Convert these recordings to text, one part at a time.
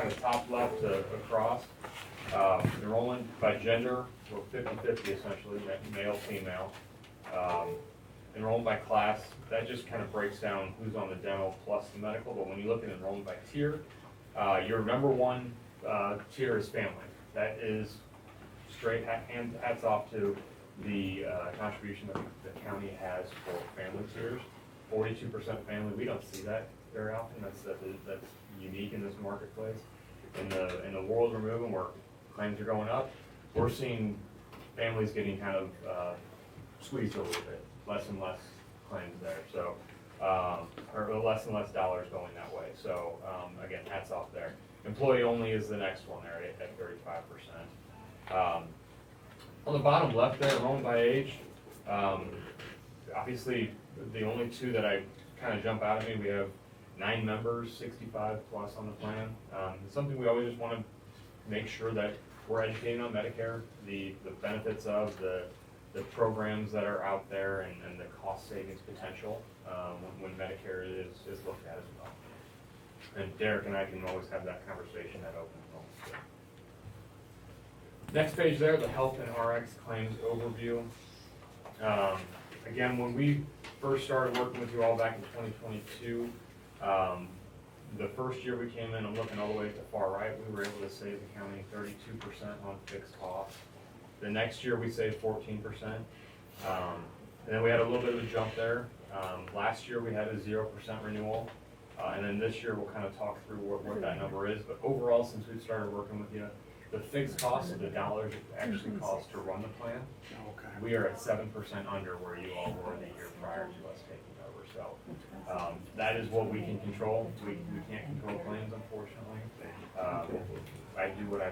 kind of top left across. Enrollment by gender, we're 50-50 essentially, male, female. Enrollment by class, that just kind of breaks down who's on the dental plus the medical, but when you look at enrollment by tier, your number one tier is family. That is straight hats off to the contribution that the county has for family tiers. 42% family, we don't see that very often. That's unique in this marketplace. In the world we're moving, where claims are going up, we're seeing families getting kind of squeezed a little bit, less and less claims there. So, or less and less dollars going that way. So again, hats off there. Employee only is the next one there at 35%. On the bottom left there, enrollment by age, obviously the only two that I kind of jump out at me, we have 9 members, 65 plus on the plan. It's something we always just want to make sure that we're educating on Medicare, the benefits of the programs that are out there and the cost savings potential when Medicare is looked at as well. And Derek and I can always have that conversation at open enrollment. Next page there, the health and RX claims overview. Again, when we first started working with you all back in 2022, the first year we came in, I'm looking all the way to the far right, we were able to save the county 32% on fixed costs. The next year we saved 14%. And then we had a little bit of a jump there. Last year we had a 0% renewal. And then this year we'll kind of talk through what that number is. But overall, since we've started working with you, the fixed cost of the dollars it actually costs to run the plan, we are at 7% under where you all were the year prior to us taking over. So that is what we can control. We can't control claims, unfortunately. I do what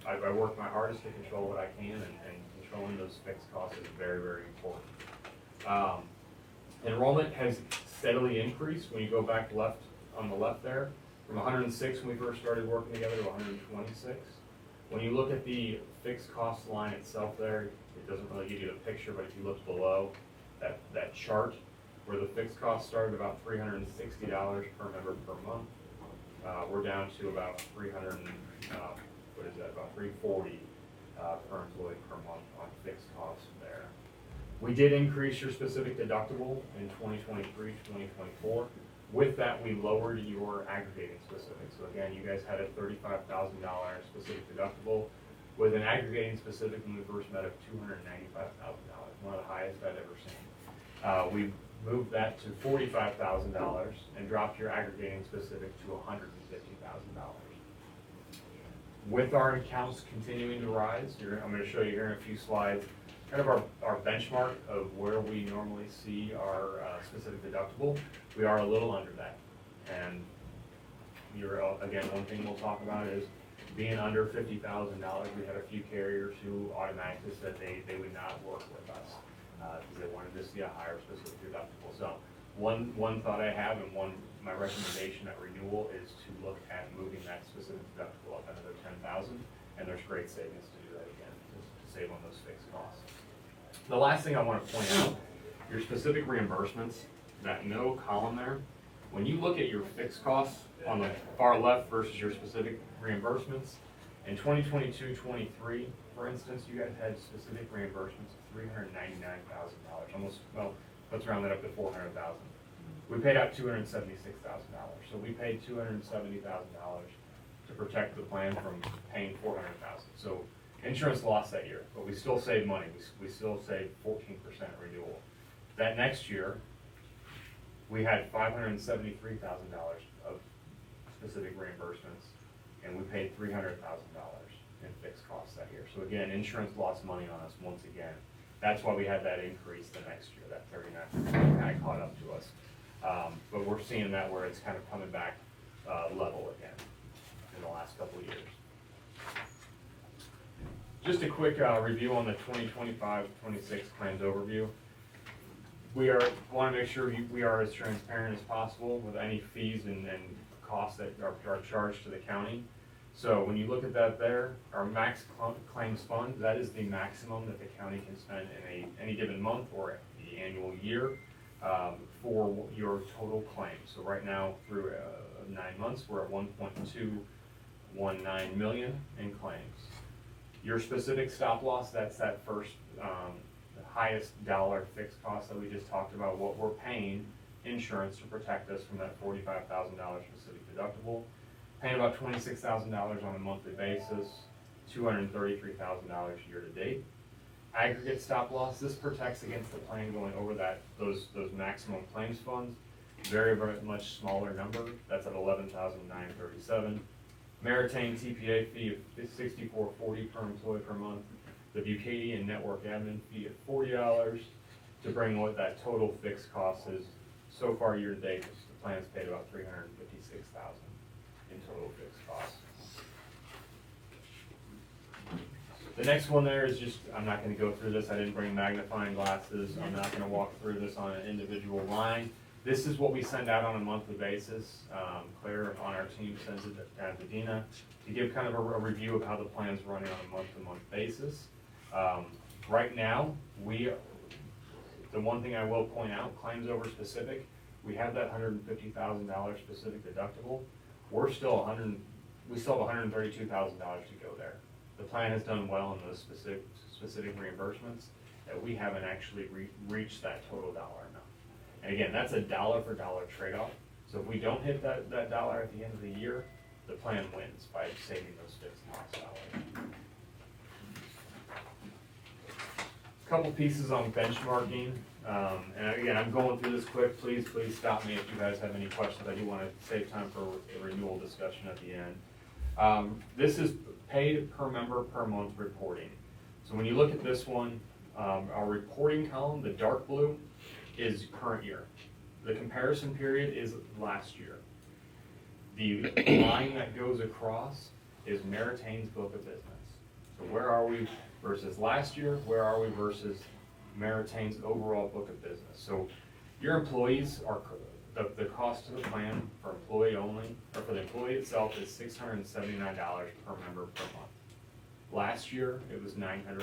I work my hardest to control what I can, and controlling those fixed costs is very, very important. Enrollment has steadily increased when you go back left on the left there, from 106 when we first started working together to 126. When you look at the fixed cost line itself there, it doesn't really give you the picture, but if you look below that chart where the fixed cost started about $360 per member per month, we're down to about $340 per employee per month on fixed costs there. We did increase your specific deductible in 2023, 2024. With that, we lowered your aggregating specific. So again, you guys had a $35,000 specific deductible with an aggregating specific when we first met of $295,000, one of the highest I've ever seen. We moved that to $45,000 and dropped your aggregating specific to $150,000. With our accounts continuing to rise, I'm going to show you here in a few slides kind of our benchmark of where we normally see our specific deductible. We are a little under that. And again, one thing we'll talk about is being under $50,000. We had a few carriers who automatically said they would not work with us because they wanted to see a higher specific deductible. So one thought I have, and my recommendation at renewal is to look at moving that specific deductible up another $10,000, and there's great savings to do that again, to save on those fixed costs. The last thing I want to point out, your specific reimbursements, that no column there, when you look at your fixed costs on the far left versus your specific reimbursements, in 2022-23, for instance, you guys had specific reimbursements of $399,000, almost, well, let's round that up to $400,000. We paid out $276,000, so we paid $270,000 to protect the plan from paying $400,000. So insurance lost that year, but we still saved money. We still saved 14% renewal. That next year, we had $573,000 of specific reimbursements, and we paid $300,000 in fixed costs that year. So again, insurance lost money on us once again. That's why we had that increase the next year. That 39% kind of caught up to us. But we're seeing that where it's kind of coming back level again in the last couple of years. Just a quick review on the 2025-26 claims overview. We want to make sure we are as transparent as possible with any fees and costs that are charged to the county. So when you look at that there, our max claims fund, that is the maximum that the county can spend in any given month or the annual year for your total claims. So right now, through 9 months, we're at $1.2 $1.19 million in claims. Your specific stop loss, that's that first, the highest dollar fixed cost that we just talked about, what we're paying insurance to protect us from that $45,000 specific deductible. Paying about $26,000 on a monthly basis, $233,000 year to date. Aggregate stop loss, this protects against the plan going over those maximum claims funds. Very, very much smaller number, that's at $11,937. Meritain TPA fee of $64.40 per employee per month. The Bucadian network admin fee of $40 to bring what that total fixed cost is. So far year to date, the plan's paid about $356,000 in total fixed costs. The next one there is just, I'm not going to go through this. I didn't bring magnifying glasses. I'm not going to walk through this on an individual line. This is what we send out on a monthly basis. Claire on our team sends it to Dina to give kind of a review of how the plan's running on a month-to-month basis. Right now, the one thing I will point out, claims over specific, we have that $150,000 specific deductible. We still have $132,000 to go there. The plan has done well in those specific reimbursements that we haven't actually reached that total dollar amount. And again, that's a dollar for dollar trade-off. So if we don't hit that dollar at the end of the year, the plan wins by saving those fixed cost dollars. Couple pieces on benchmarking. And again, I'm going through this quick. Please stop me if you guys have any questions. I do want to save time for a renewal discussion at the end. This is paid per member per month reporting. So when you look at this one, our reporting column, the dark blue, is current year. The comparison period is last year. The line that goes across is Meritain's book of business. So where are we versus last year? Where are we versus Meritain's overall book of business? So your employees are, the cost of the plan for employee only, or for the employee itself, is $679 per member per month. Last year, it was $901.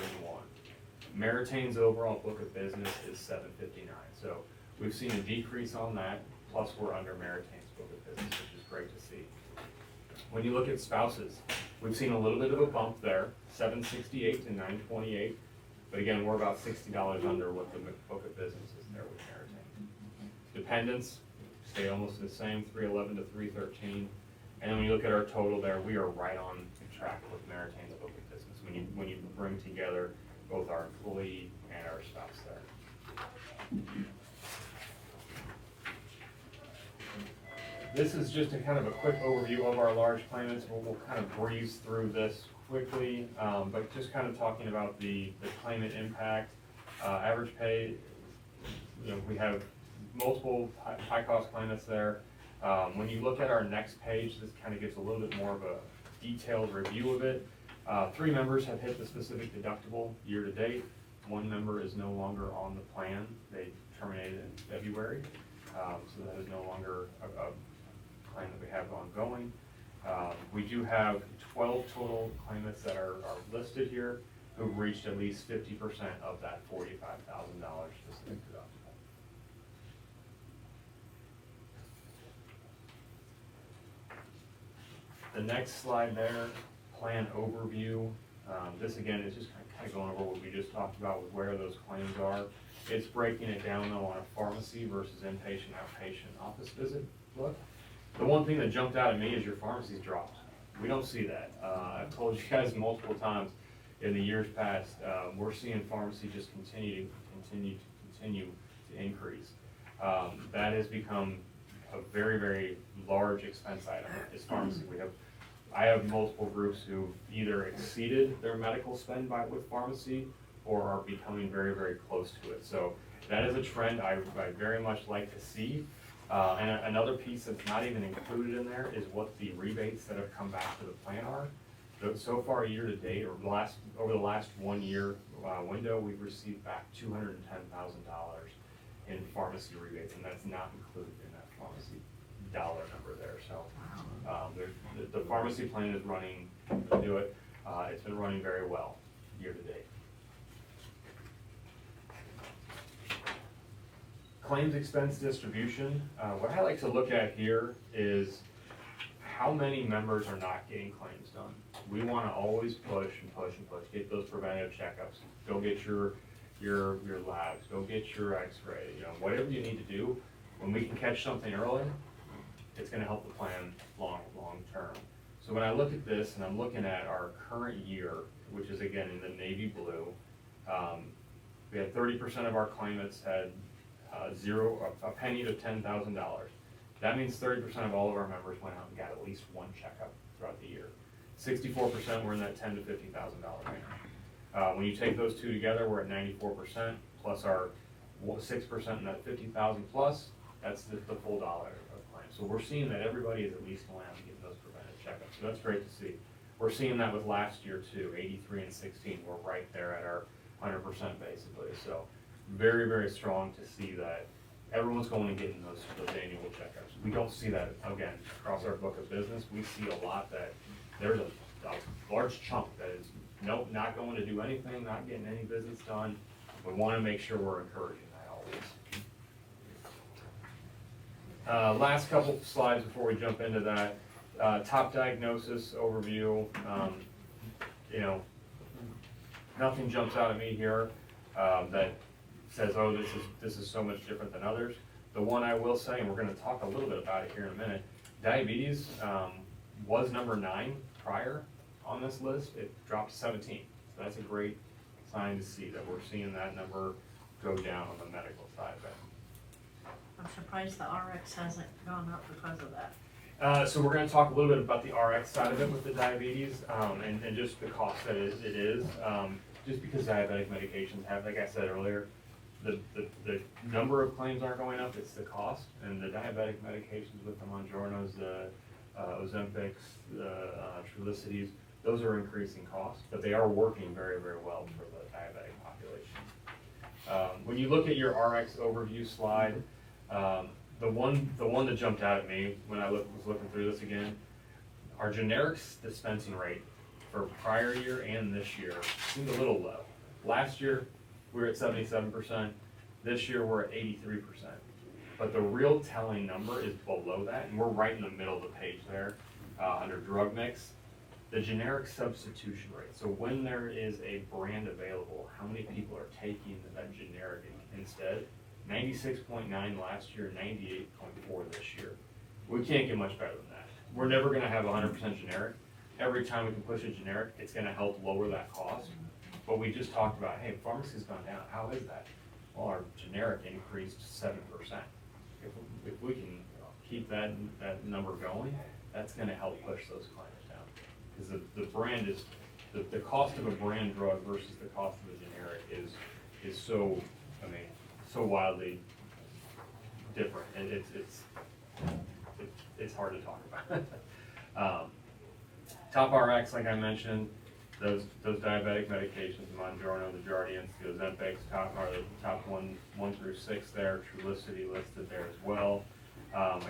Meritain's overall book of business is $759. So we've seen a decrease on that, plus we're under Meritain's book of business, which is great to see. When you look at spouses, we've seen a little bit of a bump there, $768 to $928. But again, we're about $60 under what the book of business is there with Meritain. Dependents stay almost the same, $311 to $313. And then when you look at our total there, we are right on track with Meritain's book of business when you bring together both our employee and our spouse there. This is just a kind of a quick overview of our large claimants. We'll kind of breeze through this quickly, but just kind of talking about the claimant impact. Average pay, we have multiple high-cost claimants there. When you look at our next page, this kind of gives a little bit more of a detailed review of it. 3 members have hit the specific deductible year to date. 1 member is no longer on the plan. They terminated in February, so that is no longer a claim that we have ongoing. We do have 12 total claimants that are listed here who've reached at least 50% of that $45,000 specific deductible. The next slide there, plan overview. This again is just kind of going over what we just talked about with where those claims are. It's breaking it down though on a pharmacy versus inpatient, outpatient office visit look. The one thing that jumped out at me is your pharmacy's dropped. We don't see that. I've told you guys multiple times in the years past, we're seeing pharmacy just continue to increase. That has become a very, very large expense item is pharmacy. I have multiple groups who either exceeded their medical spend with pharmacy or are becoming very, very close to it. So that is a trend I very much like to see. And another piece that's not even included in there is what the rebates that have come back to the plan are. So far, year to date, or over the last 1 year window, we've received back $210,000 in pharmacy rebates, and that's not included in that pharmacy dollar number there. So the pharmacy plan is running to do it. It's been running very well year to date. Claims expense distribution. What I like to look at here is how many members are not getting claims done. We wanna always push and push and push, get those preventative checkups, go get your labs, go get your x-ray, you know, whatever you need to do. When we can catch something early, it's gonna help the plan long term. So when I look at this, and I'm looking at our current year, which is again in the navy blue, we had 30% of our claimants had a penny to $10,000. That means 30% of all of our members went out and got at least one checkup throughout the year. 64% were in that $10,000 to $50,000 range. When you take those two together, we're at 94%, plus our 6% in that 50,000 plus, that's the full dollar of claims. So we're seeing that everybody is at least going out and getting those preventive checkups. So that's great to see. We're seeing that with last year too, 83 and 16. We're right there at our 100% basically. So very, very strong to see that everyone's going and getting those annual checkups. We don't see that, again, across our book of business. We see a lot that there's a large chunk that is, nope, not going to do anything, not getting any visits done. We want to make sure we're encouraging that always. Last couple slides before we jump into that. Top diagnosis overview. You know, nothing jumps out at me here that says, oh, this is so much different than others. The one I will say, and we're going to talk a little bit about it here in a minute, diabetes was number 9 prior on this list. It dropped to 17. So that's a great sign to see that we're seeing that number go down on the medical side. I'm surprised the RX hasn't gone up because of that. So we're going to talk a little bit about the RX side of it with the diabetes and just the cost that it is. Just because diabetic medications have, like I said earlier, the number of claims aren't going up, it's the cost. And the diabetic medications with the Mounjaros, the Ozempics, the Trulicities, those are increasing costs, but they are working very, very well for the diabetic population. When you look at your RX overview slide, the one that jumped out at me when I was looking through this again, our generics dispensing rate for prior year and this year seemed a little low. Last year, we were at 77%. This year, we're at 83%. But the real telling number is below that, and we're right in the middle of the page there under drug mix. The generic substitution rate. So when there is a brand available, how many people are taking that generic instead? 96.9 last year, 98.4 this year. We can't get much better than that. We're never going to have 100% generic. Every time we can push a generic, it's going to help lower that cost. But we just talked about, hey, pharmacy's gone down. How is that? Well, our generic increased 7%. If we can keep that number going, that's going to help push those claims down. Because the brand is, the cost of a brand drug versus the cost of a generic is so, I mean, so wildly different, and it's hard to talk about. Top RX, like I mentioned, those diabetic medications, the Mounjaro, the Jardiance, the Ozempics, are the top 1 through 6 there. Trulicity listed there as well.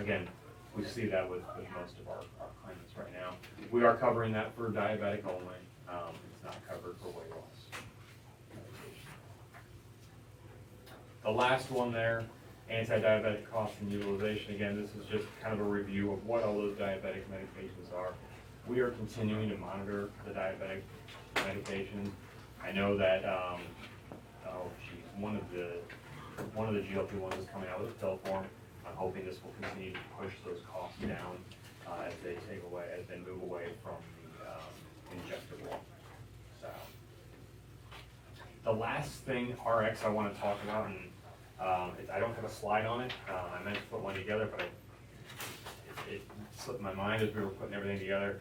Again, we see that with most of our claimants right now. We are covering that for diabetic only. It's not covered for weight loss. The last one there, anti-diabetic costs and utilization. Again, this is just kind of a review of what all those diabetic medications are. We are continuing to monitor the diabetic medications. I know that, one of the GLP-1s is coming out with a pill form. I'm hoping this will continue to push those costs down as they move away from the injectable. So, the last thing RX I want to talk about, and I don't have a slide on it. I meant to put one together, but it slipped my mind as we were putting everything together.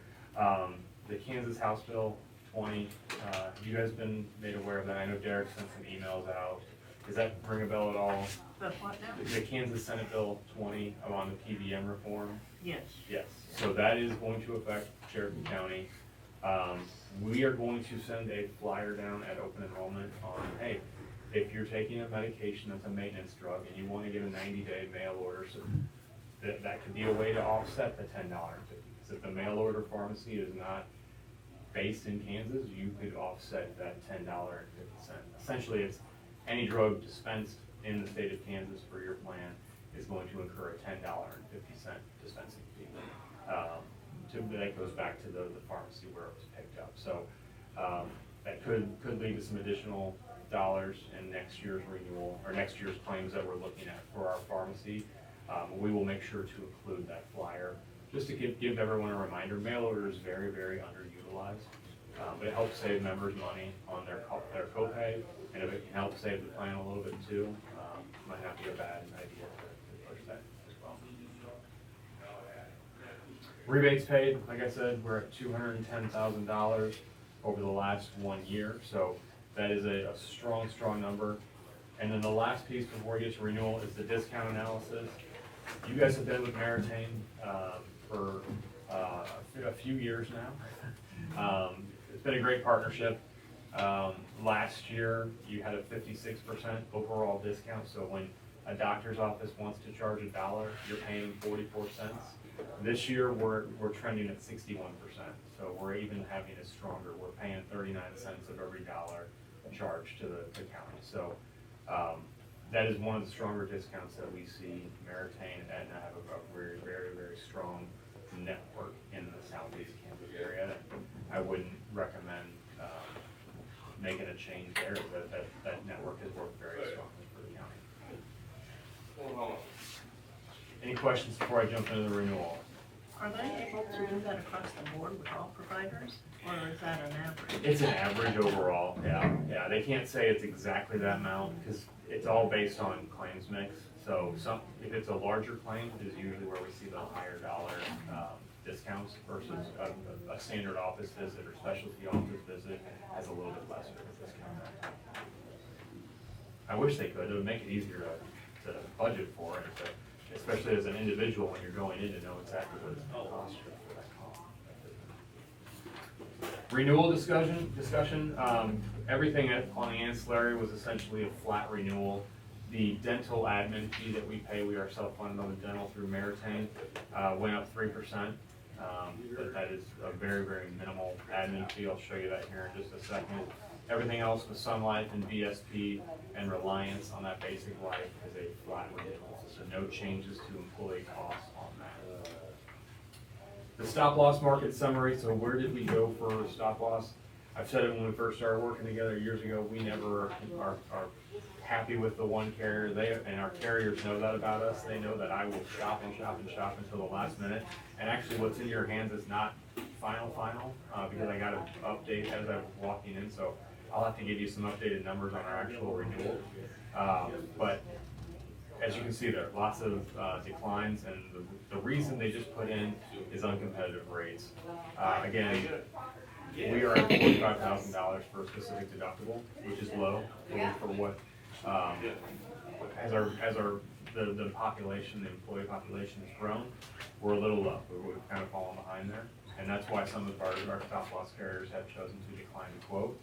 The Kansas House Bill 20, have you guys been made aware of that? I know Derek sent some emails out. Does that ring a bell at all? The what now? The Kansas Senate Bill 20 on the PBM reform? Yes. Yes, so that is going to affect Cherokee County. We are going to send a flyer down at open enrollment on, hey, if you're taking a medication that's a maintenance drug and you want to get a 90-day mail order, so that could be a way to offset the $10.50. Because if the mail order pharmacy is not based in Kansas, you could offset that $10.50. Essentially, it's any drug dispensed in the state of Kansas for your plan is going to incur a $10.50 dispensing fee. that goes back to the pharmacy where it was picked up. So that could lead to some additional dollars in next year's renewal, or next year's claims that we're looking at for our pharmacy. We will make sure to include that flyer, just to give everyone a reminder. Mail order is very, very underutilized. But it helps save members money on their copay, and if it can help save the plan a little bit too, might not be a bad idea to push that as well. Rebates paid, like I said, we're at $210,000 over the last 1 year, so that is a strong, strong number. And then the last piece before we get to renewal is the discount analysis. You guys have been with Meritain for a few years now. It's been a great partnership. Last year, you had a 56% overall discount, so when a doctor's office wants to charge $1, you're paying 44 cents. This year, we're trending at 61%, so we're even having it stronger. We're paying 39 cents of every dollar charged to the county. So that is one of the stronger discounts that we see. Meritain and Aetna have a very, very, very strong network in the southeast Kansas area. I wouldn't recommend making a change there. That network has worked very strongly for the county. Any questions before I jump into the renewal? Are they able to do that across the board with all providers, or is that an average? It's an average overall, yeah. They can't say it's exactly that amount, because it's all based on claims mix. So if it's a larger claim, is usually where we see the higher dollar discounts versus a standard office visit or specialty office visit has a little bit lesser discount. I wish they could. It would make it easier to budget for it, but especially as an individual when you're going in to know exactly what it's going to cost you for that call. Renewal discussion. Everything on the ancillary was essentially a flat renewal. The dental admin fee that we pay, we are self-funded on the dental through Meritain, went up 3%. But that is a very, very minimal admin fee. I'll show you that here in just a second. Everything else with Sun Life and VSP and Reliance on that basic life is a flat renewal. So no changes to employee costs on that. The stop loss market summary. So where did we go for stop loss? I've said it when we first started working together years ago. We never are happy with the one carrier. And our carriers know that about us. They know that I will shop and shop and shop until the last minute. And actually what's in your hands is not final, because I got to update as I'm walking in. So I'll have to give you some updated numbers on our actual renewal. But as you can see, there are lots of declines, and the reason they just put in is uncompetitive rates. Again, we are at $45,000 for a specific deductible, which is low for what as the population, the employee population has grown. We're a little low. We've kind of fallen behind there, and that's why some of our stop loss carriers have chosen to decline to quote.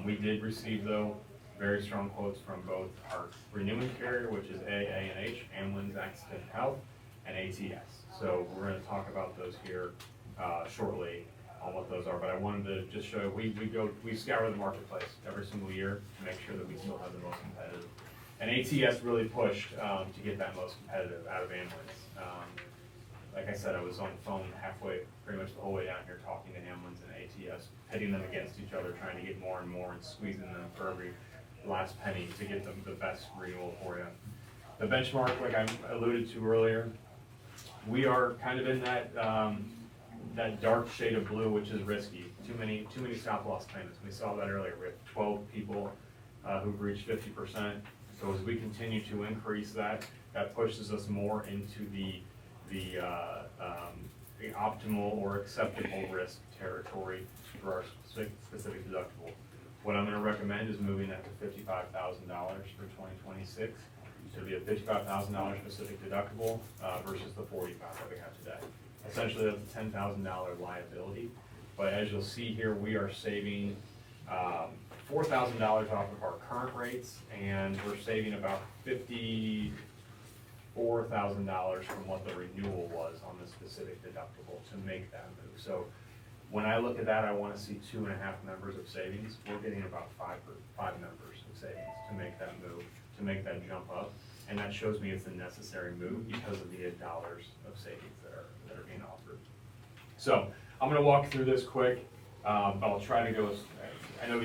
We did receive, though, very strong quotes from both our renewing carrier, which is A&H, Amwins Accident Health, and ATS. So we're going to talk about those here shortly on what those are. But I wanted to just show you, we scour the marketplace every single year to make sure that we still have the most competitive. And ATS really pushed to get that most competitive out of Amwins. Like I said, I was on the phone pretty much the whole way down here talking to Amwins and ATS, pitting them against each other, trying to get more and more and squeezing them for every last penny to get them the best renewal for you. The benchmark, like I alluded to earlier, we are kind of in that dark shade of blue, which is risky. Too many stop loss claimants. We saw that earlier. We have 12 people who've reached 50%. So as we continue to increase that pushes us more into the optimal or acceptable risk territory for our specific deductible. What I'm going to recommend is moving that to $55,000 for 2026. So it'll be a $55,000 specific deductible versus the $45,000 that we have today. Essentially, that's a $10,000 liability. But as you'll see here, we are saving $4,000 off of our current rates, and we're saving about $54,000 from what the renewal was on the specific deductible to make that move. So when I look at that, I want to see 2.5 members of savings. We're getting about five members of savings to make that move, to make that jump up. And that shows me it's a necessary move because of the dollars of savings that are being offered. So I'm gonna walk through this quick, but I'll try to go, I know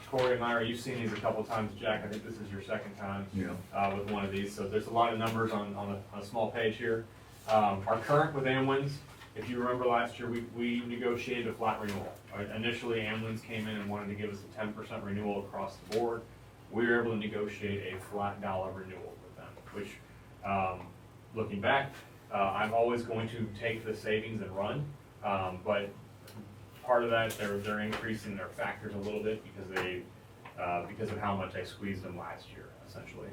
Corey and Myra, you've seen these a couple times. Jack, I think this is your second time with one of these. So there's a lot of numbers on a small page here. Our current with Amwins, if you remember last year, we negotiated a flat renewal. Initially, Amwins came in and wanted to give us a 10% renewal across the board. We were able to negotiate a flat dollar renewal with them, which, looking back, I'm always going to take the savings and run, but part of that, they're increasing their factors a little bit because of how much I squeezed them last year, essentially.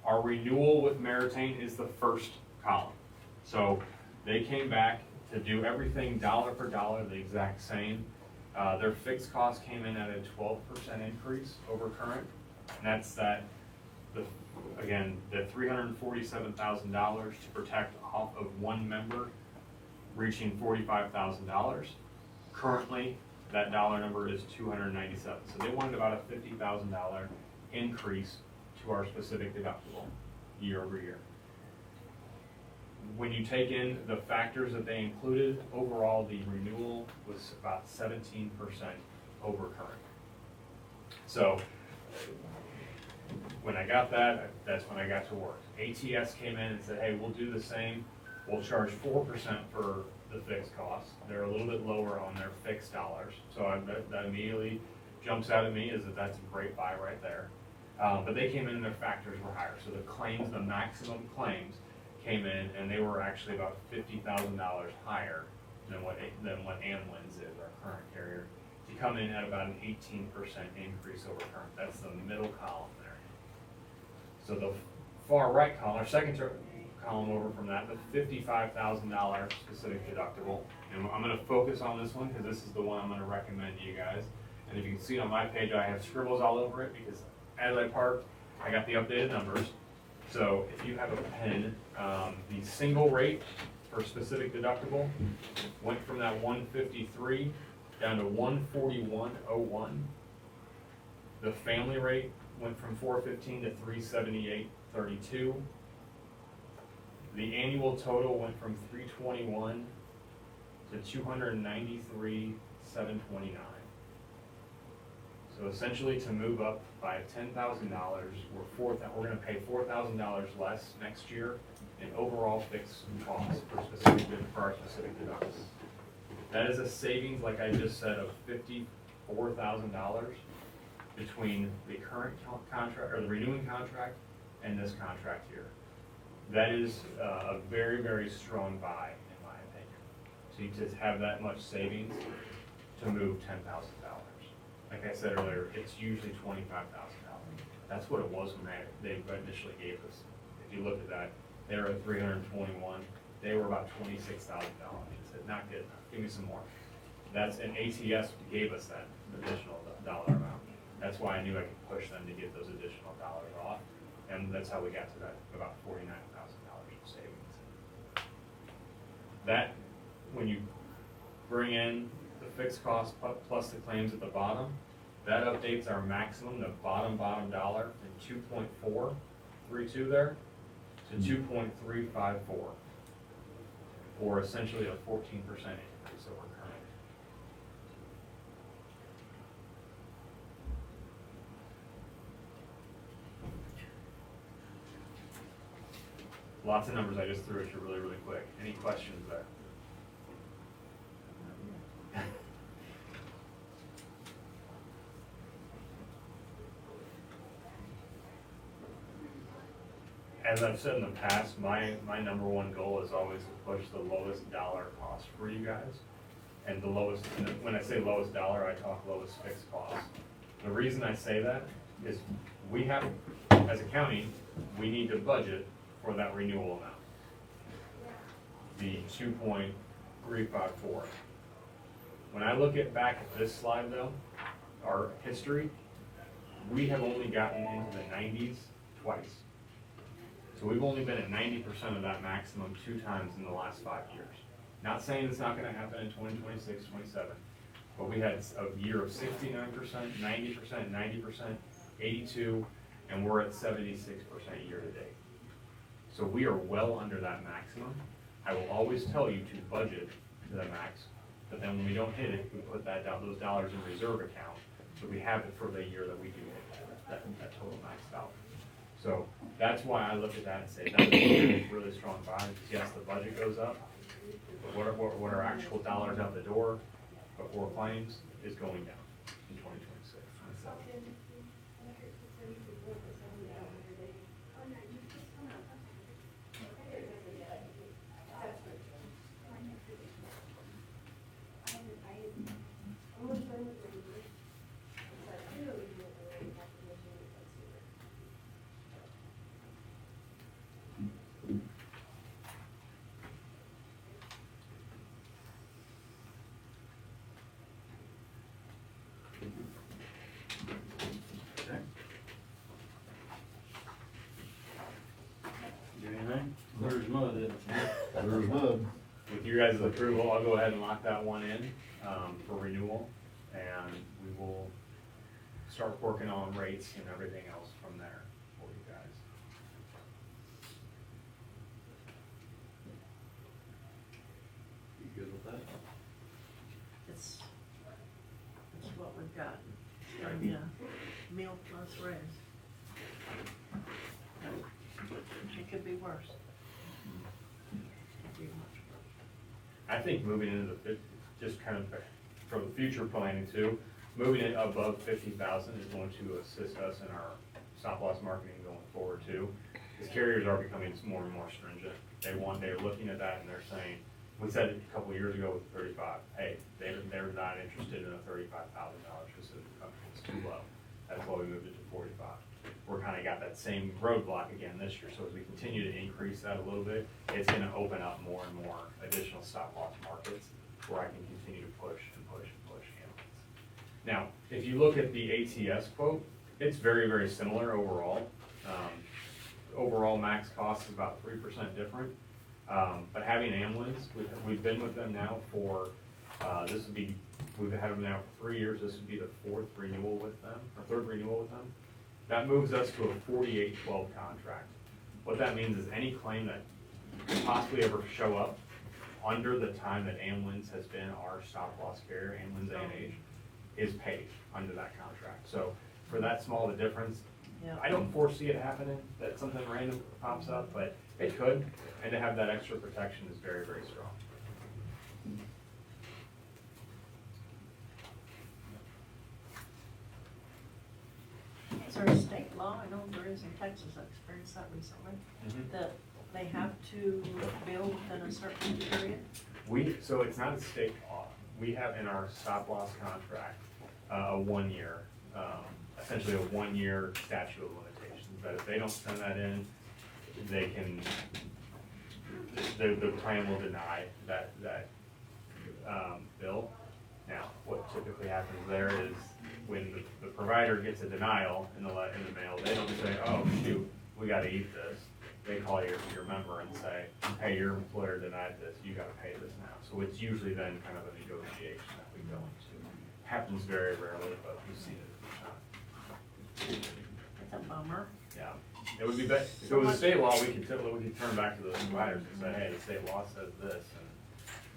Our renewal with Meritain is the first column. So they came back to do everything dollar for dollar, the exact same. Their fixed cost came in at a 12% increase over current. And that's the $347,000 to protect off of one member reaching $45,000. Currently, that dollar number is $297. So they wanted about a $50,000 increase to our specific deductible year over year. When you take in the factors that they included, overall the renewal was about 17% over current. So when I got that, that's when I got to work. ATS came in and said, hey, we'll do the same. We'll charge 4% for the fixed costs. They're a little bit lower on their fixed dollars. So that immediately jumps out at me is that's a great buy right there. But they came in and their factors were higher. So the claims, the maximum claims came in and they were actually about $50,000 higher than what Amwins is, our current carrier, to come in at about an 18% increase over current. That's the middle column there. So the far right column, our second column over from that, the $55,000 specific deductible. And I'm going to focus on this one because this is the one I'm going to recommend to you guys. And if you can see on my page, I have scribbles all over it because as I parked, I got the updated numbers. So if you have a pen, the single rate for specific deductible went from that 153 down to 141.01. The family rate went from 415 to 378.32. The annual total went from 321 to 293.729. So essentially, to move up by $10,000, we're going to pay $4,000 less next year in overall fixed costs for our specific deductible. That is a savings, like I just said, of $54,000 between the current contract or the renewing contract and this contract here. That is a very, very strong buy, in my opinion. So you just have that much savings to move $10,000. Like I said earlier, it's usually $25,000. That's what it was when they initially gave us. If you look at that, they were at 321. They were about $26,000. I said, not good enough. Give me some more. That's an ATS gave us that additional dollar amount. That's why I knew I could push them to get those additional dollars off, and that's how we got to that about $49,000 of savings. That, when you bring in the fixed cost plus the claims at the bottom, that updates our maximum, the bottom dollar, from 2.432 there to 2.354, or essentially a 14% increase over current. Lots of numbers I just threw at you really, really quick. Any questions there? As I've said in the past, my number one goal is always to push the lowest dollar cost for you guys. And the lowest, when I say lowest dollar, I talk lowest fixed cost. The reason I say that is we have, as a county, we need to budget for that renewal amount. The 2.354. When I look back at this slide though, our history, we have only gotten into the 90s twice. So we've only been at 90% of that maximum 2 times in the last 5 years. Not saying it's not going to happen in 2026, 27, but we had a year of 69%, 90%, 90%, 82, and we're at 76% year to date. So we are well under that maximum. I will always tell you to budget to the max but then when we don't hit it, we put those dollars in reserve account, so we have it for the year that we do hit that total maxed out. So that's why I look at that and say, that's a really strong buy, because yes, the budget goes up, but what our actual dollars out the door before claims is going down in 2026, 27. Do anything? There's mud, isn't it? There's mud. With your guys' approval, I'll go ahead and lock that one in, for renewal, and we will start working on rates and everything else from there for you guys. You good with that? It's what we've got. It's gonna be a meal plus raise. It could be worse. Could be much worse. I think moving into just kind of for the future planning too, moving it above 50,000 is going to assist us in our stop loss marketing going forward too. Because carriers are becoming more and more stringent. They're looking at that and they're saying, we said it a couple of years ago with 35, hey, they're not interested in a $35,000 specific company, it's too low. That's why we moved it to 45. We're kind of got that same roadblock again this year, so as we continue to increase that a little bit, it's gonna open up more and more additional stop loss markets where I can continue to push and push and push ambulance. Now, if you look at the ATS quote, it's very, very similar overall. Overall max cost is about 3% different. But having ambulance, we've been with them now for, we've had them now for 3 years. This would be the fourth renewal with them, or third renewal with them. That moves us to a 48-12 contract. What that means is any claim that could possibly ever show up under the time that ambulance has been our stop loss carrier, ambulance A&H, is paid under that contract. So for that small of a difference, Yeah. I don't foresee it happening, that something random pops up, but it could, and to have that extra protection is very, very strong. Is there a state law, I know there is in Texas, I experienced that recently, that they have to bill within a certain period? So it's not a state law. We have in our stop loss contract, a 1 year, essentially a 1 year statute of limitations, that if they don't send that in, they can, the plan will deny that bill. Now, what typically happens there is when the provider gets a denial in the mail, they don't say, oh, shoot, we gotta eat this. They call your member and say, hey, your employer denied this, you gotta pay this now. So it's usually then kind of a negotiation that we go into. Happens very rarely, but we've seen it a few times. It's a bummer. Yeah, it would be better, if it was a state law, we could turn back to those providers and say, hey, the state law says this, and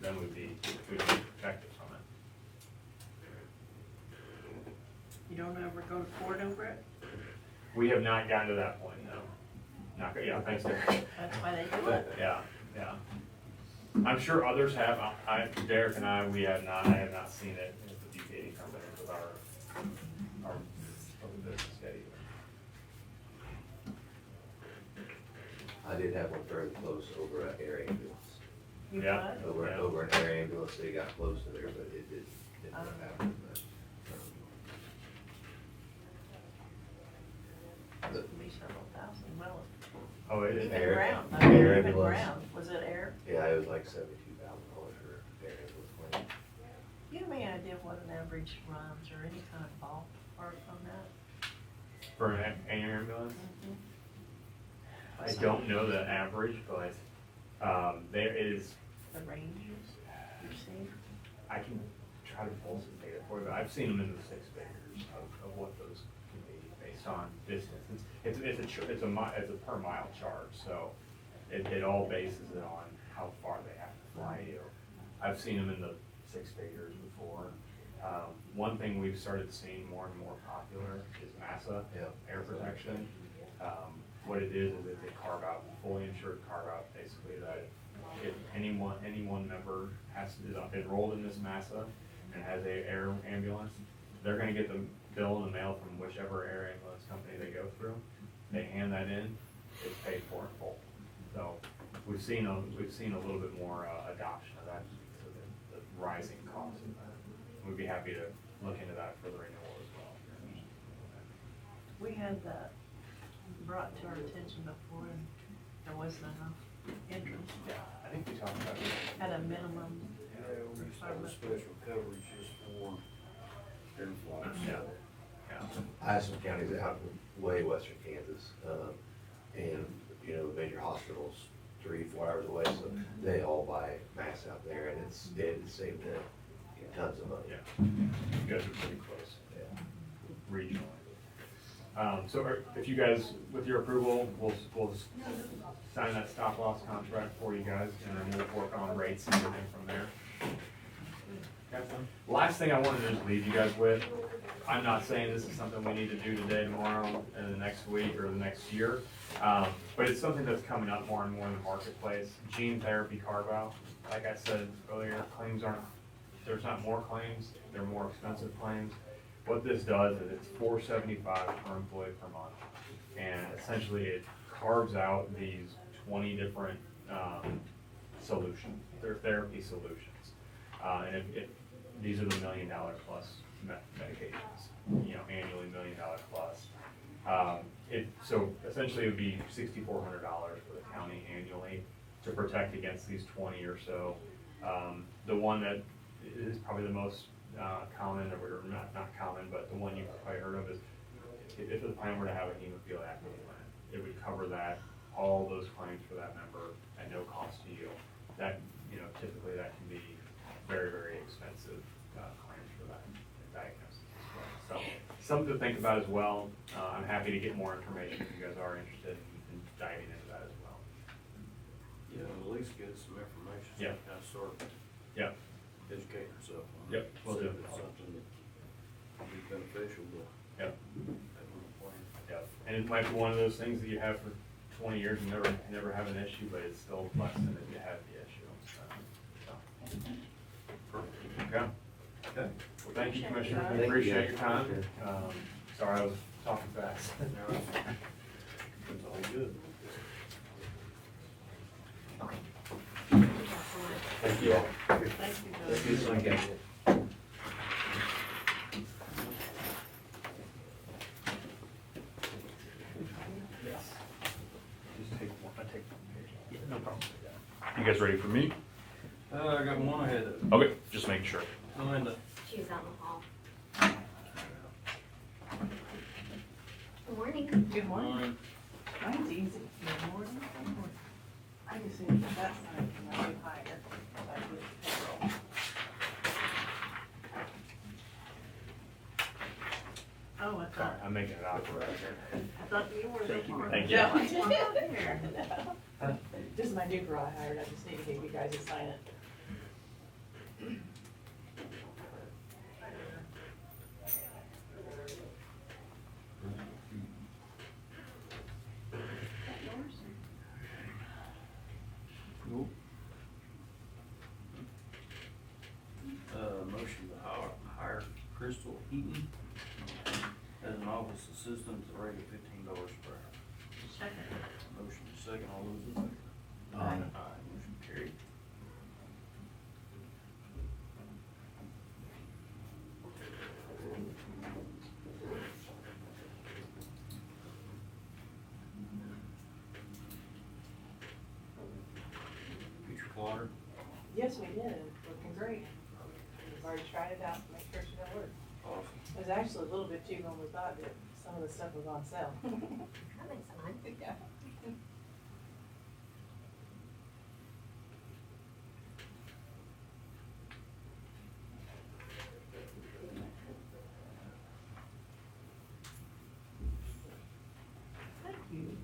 then we'd be protected from it. You don't ever go to court over it? We have not gotten to that point, no. Yeah, thanks, Derek. That's why they do it. Yeah. I'm sure others have, Derek and I have not seen it with the BKD company with our business yet either. I did have one very close over at air ambulance. You Yeah. what? Over an air ambulance, they got close to there, but it didn't happen. It could be several thousand, well, Oh, it is. even Air- ground, I air mean, even ambulance. ground, was it air? Yeah, it was like $72,000 for air ambulance claim. Do you have any idea what an average runs or any kind of ballpark on that? For an air ambulance? Mm-hmm. I don't know the average, but, there is, The ranges you've seen? I can try to pull some data for you, but I've seen them in the six figures of what those can be based on distance. It's a per mile charge, so it all bases it on how far they have to fly you. I've seen them in the six figures before. One thing we've started seeing more and more popular is Massa air protection. What it is it's a carve out, fully insured carve out, basically that if any one member is enrolled in this Massa and has a air ambulance, they're gonna get the bill in the mail from whichever air ambulance company they go through. They hand that in, it's paid for in full. So we've seen a little bit more adoption of that, so the rising cost of that. We'd be happy to look into that for the renewal as well. We had that brought to our attention before, and there wasn't enough interest. Yeah, I think we talked about it. At a minimum. We just have a special coverage just for air flights. Yeah. I have some counties out way western Kansas, and, you know, the major hospitals 3-4 hours away, so they all buy mass out there, and it saved them tons of money. Yeah, you guys are pretty close, regionally. So if you guys, with your approval, we'll sign that stop loss contract for you guys, and then we'll work on rates and everything from there. Okay. Last thing I wanted to just leave you guys with, I'm not saying this is something we need to do today, tomorrow, and the next week, or the next year, but it's something that's coming up more and more in the marketplace. Gene therapy carve-out, like I said earlier, there's not more claims, they're more expensive claims. What this does is it's $475 per employee per month, and essentially it carves out these 20 different solutions. They're therapy solutions, and these are the $1 million plus medications, you know, annually $1 million plus. So essentially it would be $6,400 for the county annually to protect against these 20 or so. The one that is probably the most common, or not common, but the one you've probably heard of is if the plan were to have a hemophiliac plan, it would cover that, all those claims for that member at no cost to you. That, you know, typically that can be very, very expensive claims for that diagnosis as well. So something to think about as well. I'm happy to get more information if you guys are interested in diving into that as well. Yeah, at least get some information. So Yeah. we kind of start educating ourselves on it. Yep, we'll do. See if it's something that would be beneficial to Yep. have on the plan. Yep. And it might be one of those things that you have for 20 years and never have an issue, but it's still less than if you had the issue. Perfect. Okay. Well, thank you, Commissioner. Thank We you. appreciate your time. Sorry, I was talking fast. It's all good. Thank you all. Thank you, Doug. Okay. Just take one, I take one page. Yeah, no problem. You guys ready for me? I got one ahead of it. Okay, just making sure. Melinda. She was out in the hall. Good morning. Good morning. Mine's easy. Good morning. I just need to get that signed from my new hire. I do payroll. Oh, I Sorry, thought, I'm making it awkward right here. I thought you were the one. Thank you. Yeah, I did. Here. This is my new girl I hired, I just need to get you guys to sign it. Nope. Motion to hire Crystal Eaton as an office assistant at the rate of $15 per hour. Second. Motion second, all those in favor? Aye. Motion carried. Future plotter. Yes, we did, looking great. We've already tried it out to make sure it's gonna work. Awesome. It was actually a little bit cheaper than we thought, but some of the stuff was on sale. That makes it nice. Yeah. Thank you.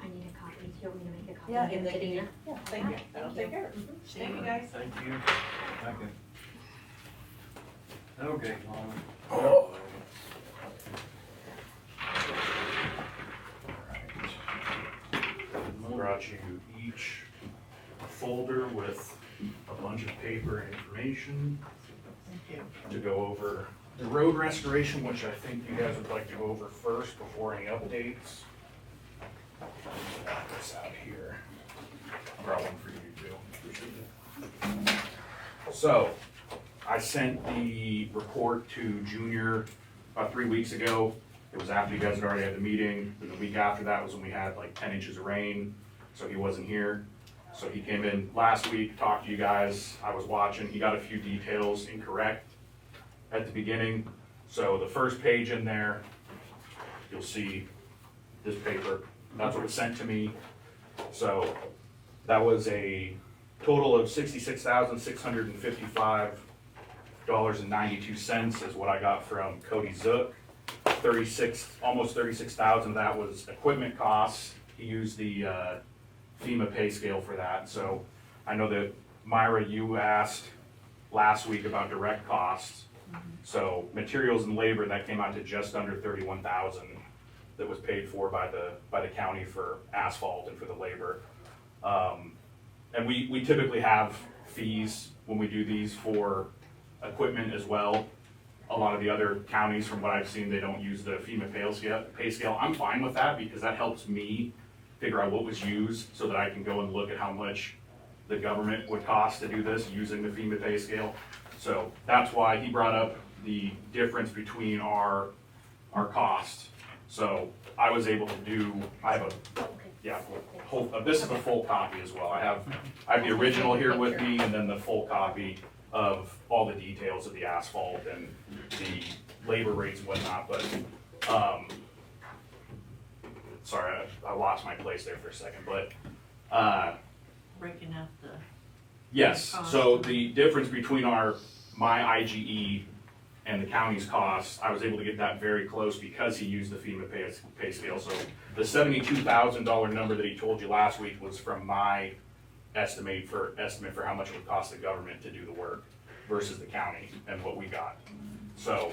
I need a copy. Do you want me to make a copy? Yeah, and give and it to they can Dina? Yeah, thank you, that'll take care of it. Thank you guys. Thank you. Thank you. Okay, Colin. Oh. Brought you each a folder with a bunch of paper and information to go over the road restoration, which I think you guys would like to go over first before any updates. Got this out here. I brought one for you too. So, I sent the report to Junior about 3 weeks ago. It was after you guys had already had the meeting, and the week after that was when we had like 10 inches of rain, so he wasn't here. So he came in last week, talked to you guys, I was watching, he got a few details incorrect at the beginning. So the first page in there, you'll see this paper, that's what was sent to me. So that was a total of $66,655.92 is what I got from Cody Zook. Almost 36,000 of that was equipment costs. He used the FEMA pay scale for that. So I know that Myra, you asked last week about direct costs. So materials and labor, that came out to just under 31,000 that was paid for by the county for asphalt and for the labor. And we typically have fees when we do these for equipment as well. A lot of the other counties, from what I've seen, they don't use the FEMA pay scale. I'm fine with that because that helps me figure out what was used so that I can go and look at how much the government would cost to do this using the FEMA pay scale. So that's why he brought up the difference between our costs. So I was able to do, I have this is a full copy as well. I have the original here with me and then the full copy of all the details of the asphalt and the labor rates and whatnot, but, sorry, I lost my place there for a second, but, Breaking out the, yes, so the difference between my IGE and the county's costs, I was able to get that very close because he used the FEMA pay scale. So the $72,000 number that he told you last week was from my estimate for how much it would cost the government to do the work versus the county and what we got. So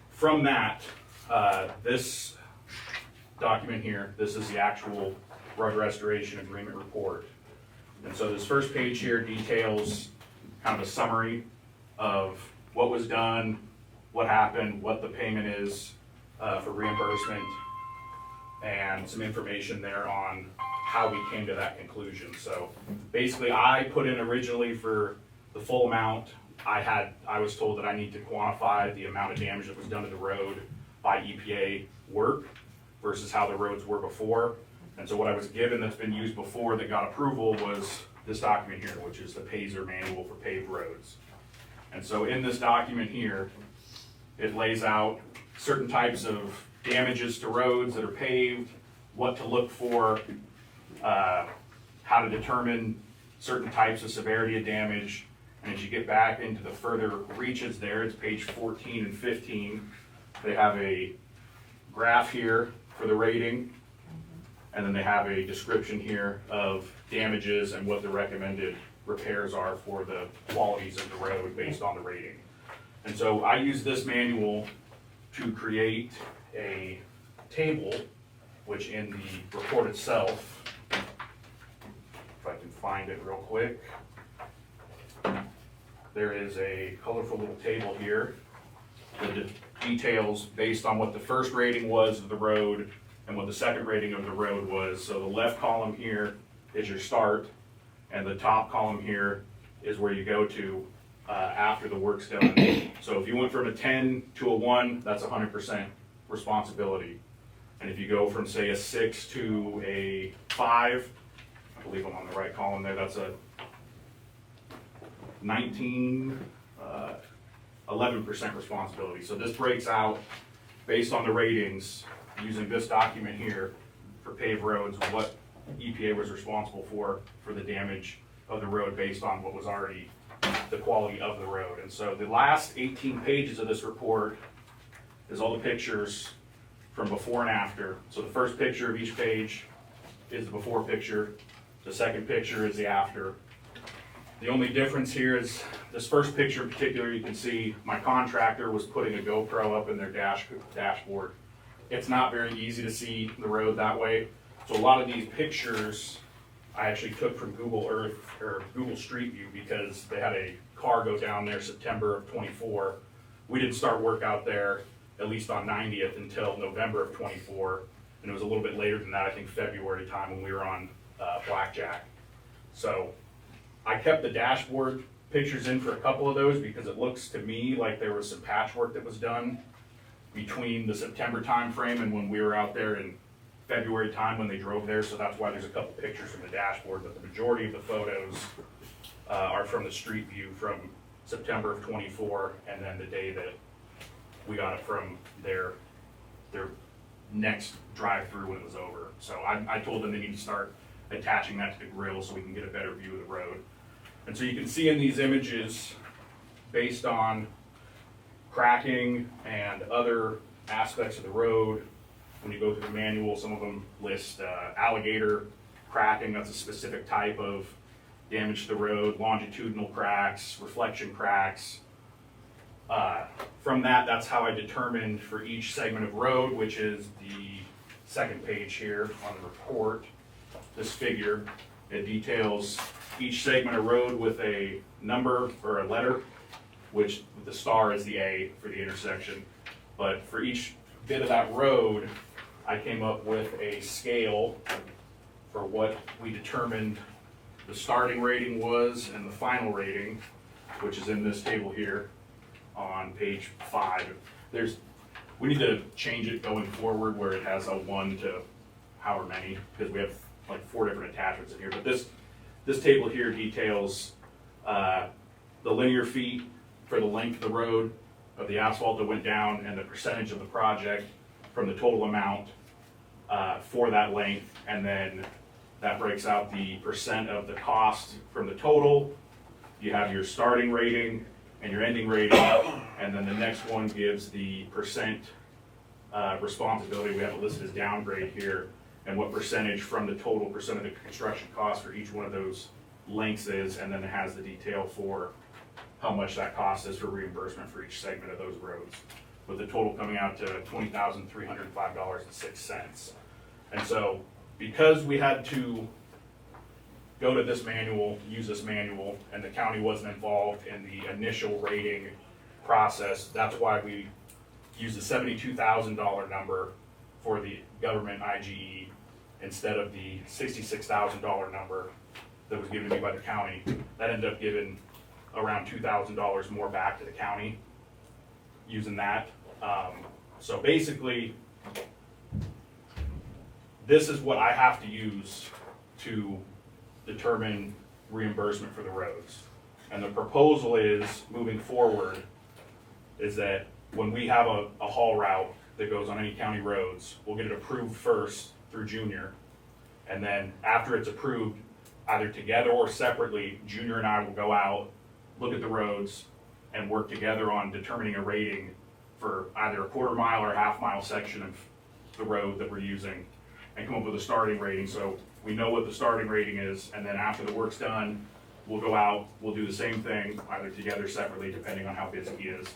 from that, this document here, this is the actual road restoration agreement report. And so this first page here details kind of a summary of what was done, what happened, what the payment is for reimbursement, and some information there on how we came to that conclusion. So basically I put in originally for the full amount, I was told that I need to quantify the amount of damage that was done to the road by EPA work versus how the roads were before. And so what I was given that's been used before that got approval was this document here, which is the PASER manual for paved roads. And so in this document here, it lays out certain types of damages to roads that are paved, what to look for, how to determine certain types of severity of damage. And as you get back into the further reaches there, it's page 14 and 15. They have a graph here for the rating, and then they have a description here of damages and what the recommended repairs are for the qualities of the road based on the rating. And so I use this manual to create a table, which in the report itself, if I can find it real quick, there is a colorful little table here that details based on what the first rating was of the road and what the second rating of the road was. So the left column here is your start, and the top column here is where you go to after the work's done. So if you went from a 10 to a 1, that's 100% responsibility. And if you go from, say, a 6 to a 5, I believe I'm on the right column there, that's a 11% responsibility. So this breaks out based on the ratings using this document here for paved roads, what EPA was responsible for the damage of the road based on what was already the quality of the road. And so the last 18 pages of this report is all the pictures from before and after. So the first picture of each page is the before picture. The second picture is the after. The only difference here is this first picture in particular, you can see my contractor was putting a GoPro up in their dashboard. It's not very easy to see the road that way. So a lot of these pictures I actually took from Google Earth or Google Street View because they had a car go down there September of 24. We didn't start work out there, at least on 90th, until November of 24. And it was a little bit later than that, I think February time when we were on Blackjack. So I kept the dashboard pictures in for a couple of those because it looks to me like there was some patchwork that was done between the September timeframe and when we were out there in February time when they drove there. So that's why there's a couple pictures from the dashboard, but the majority of the photos are from the street view from September of 24 and then the day that we got it from their next drive-through when it was over. So I told them they need to start attaching that to the grill so we can get a better view of the road. And so you can see in these images, based on cracking and other aspects of the road, when you go through the manual, some of them list alligator cracking, that's a specific type of damage to the road, longitudinal cracks, reflection cracks. From that, that's how I determined for each segment of road, which is the second page here on the report, this figure. It details each segment of road with a number or a letter, which the star is the A for the intersection. But for each bit of that road, I came up with a scale for what we determined the starting rating was and the final rating, which is in this table here on page 5. We need to change it going forward where it has a 1 to however many, because we have like 4 different attachments in here. But this table here details the linear feet for the length of the road, of the asphalt that went down, and the percentage of the project from the total amount for that length. And then that breaks out the percent of the cost from the total. You have your starting rating and your ending rating, and then the next one gives the percent responsibility. We have it listed as downgrade here, and what percentage from the total percent of the construction cost for each one of those lengths is, and then it has the detail for how much that cost is for reimbursement for each segment of those roads, with the total coming out to $20,305.06. And so, because we had to go to this manual, use this manual, and the county wasn't involved in the initial rating process, that's why we used the $72,000 number for the government IGE instead of the $66,000 number that was given to me by the county. That ended up giving around $2,000 more back to the county using that. So basically, this is what I have to use to determine reimbursement for the roads. And the proposal is, moving forward, is that when we have a haul route that goes on any county roads, we'll get it approved first through Junior. And then after it's approved, either together or separately, Junior and I will go out, look at the roads, and work together on determining a rating for either a quarter-mile or a half-mile section of the road that we're using, and come up with a starting rating. So we know what the starting rating is, and then after the work's done, we'll go out, we'll do the same thing, either together or separately, depending on how busy he is,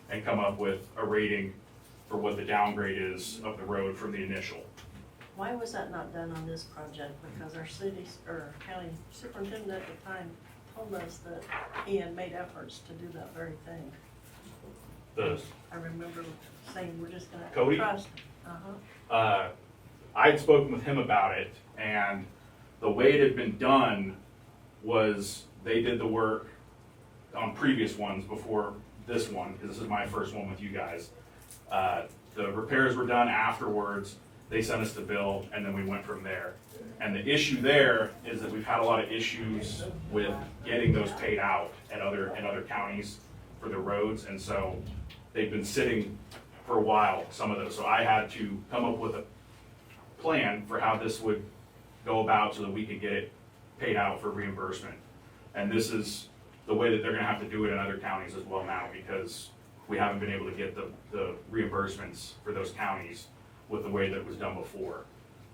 and come up with a rating for what the downgrade is of the road from the initial. Why was that not done on this project? Because our city's, or county superintendent at the time told us that he had made efforts to do that very thing. I remember saying, we're just gonna Cody? trust. I had spoken with him about it, and the way it had been done was they did the work on previous ones before this one, because this is my first one with you guys. The repairs were done afterwards, they sent us the bill, and then we went from there. And the issue there is that we've had a lot of issues with getting those paid out in other counties for the roads, and so they've been sitting for a while, some of those. So I had to come up with a plan for how this would go about so that we could get it paid out for reimbursement. And this is the way that they're gonna have to do it in other counties as well now, because we haven't been able to get the reimbursements for those counties with the way that it was done before.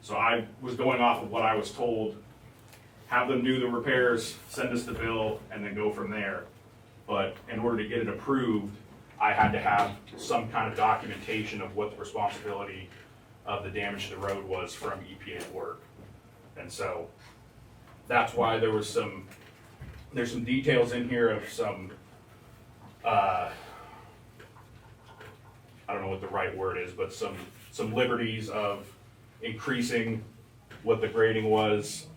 So I was going off of what I was told have them do the repairs, send us the bill, and then go from there. But in order to get it approved, I had to have some kind of documentation of what the responsibility of the damage to the road was from EPA's work. And so that's why there's some details in here of some, I don't know what the right word is, but some liberties of increasing what the grading was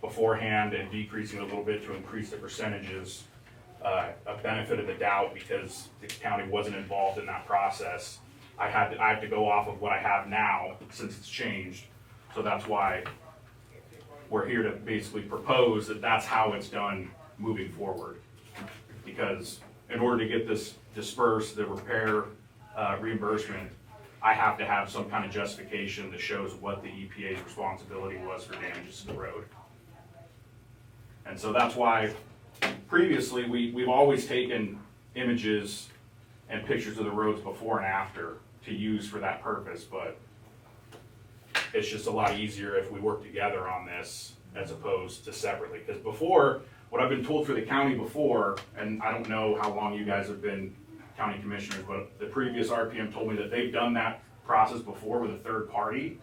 beforehand and decreasing a little bit to increase the percentages. A benefit of the doubt, because the county wasn't involved in that process. I have to go off of what I have now since it's changed. So that's why we're here to basically propose that that's how it's done moving forward. Because in order to get this dispersed, the repair reimbursement, I have to have some kind of justification that shows what the EPA's responsibility was for damages to the road. And so that's why previously we've always taken images and pictures of the roads before and after to use for that purpose, but it's just a lot easier if we work together on this as opposed to separately. Because before, what I've been told for the county before, and I don't know how long you guys have been county commissioners, but the previous RPM told me that they've done that process before with a third party.